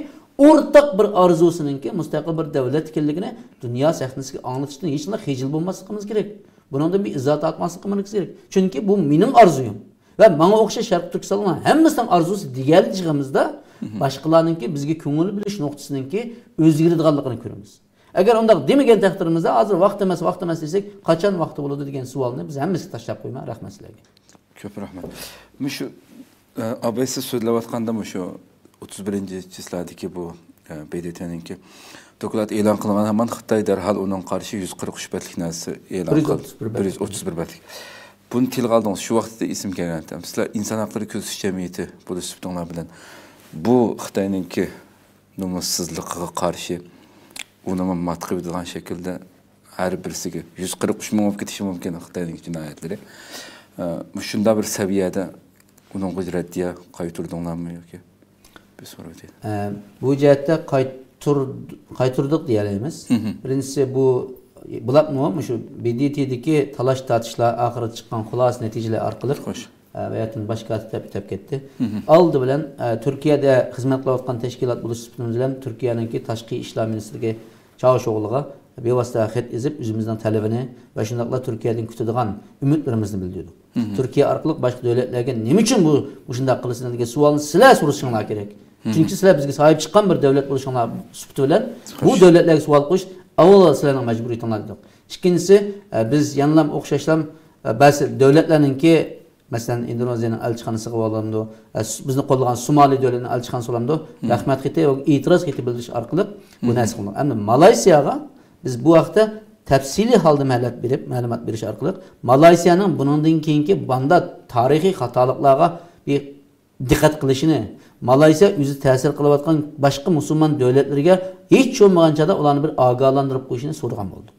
o'rtaq bir orzusiningki mustaqil bir davlat ekanligini dunyo sahnasiga anglatishdan hech qanday xijil bo'lmasligimiz kerak. Buningdan bir izoh topmasligimiz kerak. Chunki bu mening orzuyim. Ve bana o'xshash Sharq Turkistonning hammasining arzusi deganligimizda boshqalarningki bizga ko'ngil bilish nuqtasiningki o'zgaradiganligini ko'ramiz. Agar undaq demagan taqdirimizda hozir vaqt emas desak, qachon vaqti bo'ladi degan savolni biz hammasiga tashlab qo'yma, rahmat sizlarga. Ko'p rahmat. Shu ABS so'zlayotganda shu 31-chisilardagi bu BDT'ninki doklad e'lon qilingan hamon Xitoy darhol uning qarshi 143 betlik narsa e'lon qildi. 131 betlik. Bunu tilga aldınız. Şu vaqtda isim kelgan. Sizlar inson haqlari ko'zish jamiyati bo'lishibdinglar bilan bu Xitoyninki nomussizligiga qarshi uni matqib edilen şekilde her birisiga 143 ming bo'lib ketishi mumkin Xitoyning jinoyatlari. Shunda bir seviyede uning hujratiga qayturdinglarmi yoki? Bir so'rab o'taylik. Bu jihatda qayturdik deyalamiz. Birinchisi bu bularmi shu BDT'dagi talash tortishlar oxirida chiqqan xulos natijalar orqali hayatın başka tep ketdi. Aldı bilen Türkiye'de hizmet qilayotgan tashkilot bo'lish sifatimiz bilan Türkiye'ninki tashqi ishlar ministriga Çavuşoğlu'ga bevosita xat yozib o'zimizning talabini va shundaqla Türkiye'den kutadigan umidlarimizni bildirdik. Türkiye orqali boshqa davlatlarga nima uchun bu shunday qilsin degan savolni sizlar so'rashinglar kerak. Chunki sizlar bizga sahib chiqqan bir davlat bo'lishinglar sifati bilan bu davlatlarga savol qo'yish avvalo sizlarning majburiyatinglar dedik. İkincisi biz yanılam o'xshashlam ba'zi davlatlarningki mesela Indonezya'nın elçixanası olamdı, bizni qo'llagan Somali davlatining elçixanası olamdı, rahmat xati va e'tiroz xati bildirish orqali bu narsa qildi. Endi Malayziyaga biz bu vaqtda tafsili holda ma'lumot berish orqali Malayziyaning buningdan keyingi banda tarixiy xatoliklarga bir diqqat qilishini, Malayziya o'zi ta'sir qilayotgan boshqa musulmon davlatlarga hech bo'lmaganchada ularni bir ogohlantirib qo'yishini so'ragan bo'ldi.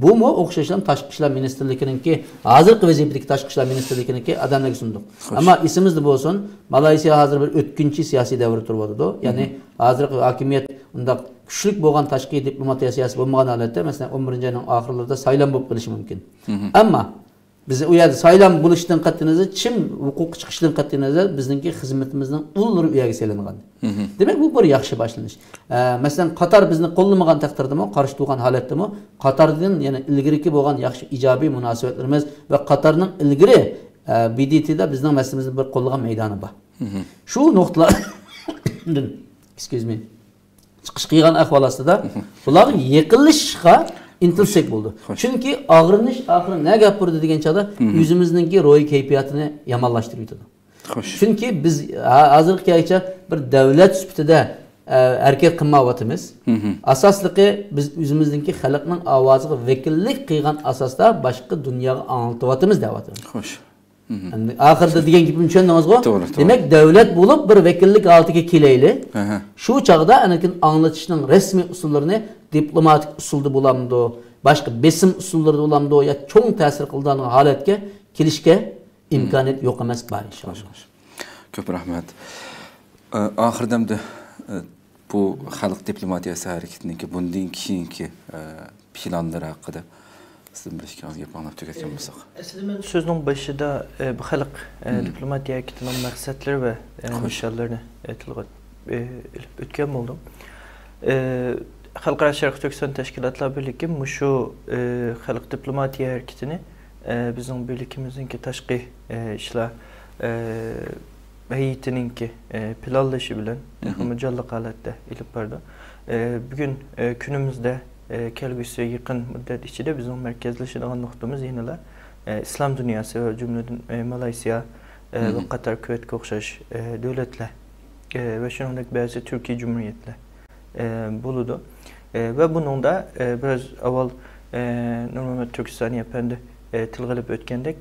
Bu mu o'xshashlam tashqi ishlar ministrligininki hozirgi vaziyatdagi tashqi ishlar ministrligininki adamlarga sundik. Ammo esimizda bo'lsin, Malayziya hozir bir o'tkinchi siyosiy davr turibdi. Ya'ni hozirgi hokimiyat unda kuchli bo'lgan tashqi diplomatiya siyosati bo'lmagan holatda, masalan 11-oyning oxirlarida saylan bo'lib qolishi mumkin. Ammo biz u yerda saylan bo'lishdan qat'iy nazar, chim huquq chiqishdan qat'iy nazar bizningki xizmatimizning ulur uyaga selingan. Demak bu bir yaxshi boshlanish. Masalan Qatar bizni qo'llamagan taqdirdami, qarshi turgan holatdami, Qatardan yana ilgiriki bo'lgan yaxshi ijobiy munosabatlarimiz va Qatarning ilgiri BDT'da bizning masalamizni bir qo'llagan maydoni bor. Shu nuqtalar excuse me chiqish qilgan ahvol ostida ular yiqilishga intilsak bo'ldi. Chunki og'rinish oxiri ne gap burdi degan chog'da o'zimizningki ro'y kayfiyatini yomonlashtirib yotadi. Chunki biz hozirgi kaycha bir davlat sifatida harakat qilmayapmiz. Asosligi biz o'zimizningki xalqning ovoziga vakillik qilgan asosda boshqa dunyoga anglatyapmiz deyapmiz. Xo'sh. Oxirida degan gapim tushundingizmi? Demak davlat bo'lib bir vakillik oldiga kelayli. Shu chog'da anikin anglatishning rasmiy usullarini diplomatik usulda bo'lamdi, boshqa besim usullarida bo'lamdi yo cho'ng ta'sir qilgan holatga kelishga imkoniyat yo'q emas bor inshaalloh. Ko'p rahmat. Oxirdamda bu xalq diplomatiyasi harakatiniki bundan keyingi planlar haqida Sizin bir işkaz yapanlar tüketken olsak. Aslında ben sözün başında bu halk diplomatiya hareketinin maksatları ve missionlarını ötken oldum. Halkara Şarkı Türkistan Teşkilatlar Birliği şu halk diplomatiya hareketini bizim birlikimizinki taşqi işler heyetininki planlaşı bilen mücadele halatda ilip barda. Bugün günümüzde kelgüsü yakın müddet içinde bizim merkezleşen noktamız yeniler. İslam dünyası ve cümleden Malaysiya ve Katar, Küvet, Kokşaş devletler ve şunundaki bazı Türkiye Cumhuriyetler buludu. Ve bunun da biraz avval Nurmehmet Türkistani Efendi tilgilip ötkendek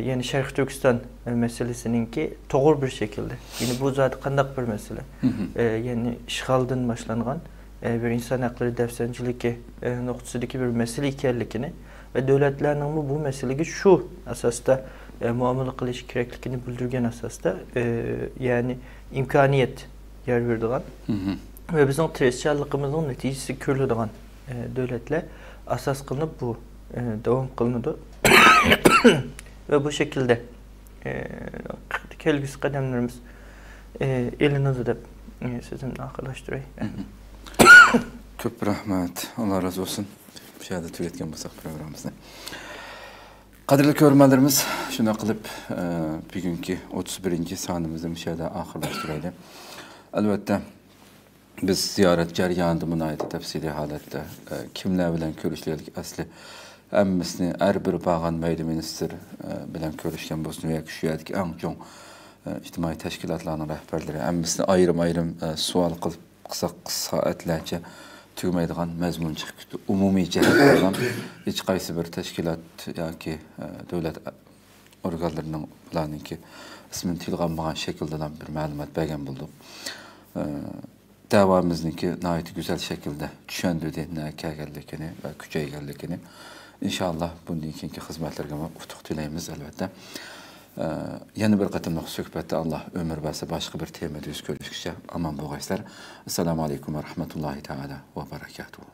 yani Şarkı Türkistan meselesininki doğru bir şekilde. Yani bu zaten kandak bir mesele. Yani işgalden başlangan bir insan hakları defsenciliki noktasındaki bir mesele ikerlikini ve devletlerinin bu meseleyi şu asasta muamele kılış gereklikini bildirgen asasta yani imkaniyet yer verdiğin ve bizim treşçallıkımızın neticesi körlüdüğün devletler asas kılınıp bu devam kılındı. Ve bu şekilde kelgüsü kademlerimiz elinizi de sizinle arkadaştırayım. Çok rahmet. Allah razı olsun. Bir şeyde tüketken olsak programımızda. Kadirli görmelerimiz şuna kılıp bugünkü 31. sanımızda bir şeyde ahırlaştıraydı. Elbette biz ziyaret jaryanında münayet tefsili halette kimler bilen görüşledik asli emmisini her bir bağın meyli minister bilen görüşken bolsun veya kişiyedik en çok ictimai teşkilatlarının rehberleri emmisini ayrım sual kılıp kısa etlerce tüymeydiğen mezmun çıktı. Umumi cəhət olan hiç qaysı bir teşkilat yoki devlet organlarının bularninki ismini tilganmagan şekilde bir məlumat bergen bulduk. Davamızınki nayet güzel şekilde düşündürdü ne kelgelikini ve küçeygellikini. İnşallah bundan keyinki hizmetlerge utuq dileyimiz elbette. Yeni bir qatımlıq söhbətdə Allah ömür versə başqa bir temada yüz görüşükçə aman boğayslar. Esselamu aleyküm ve rahmetullahi teala ve berekatuhu.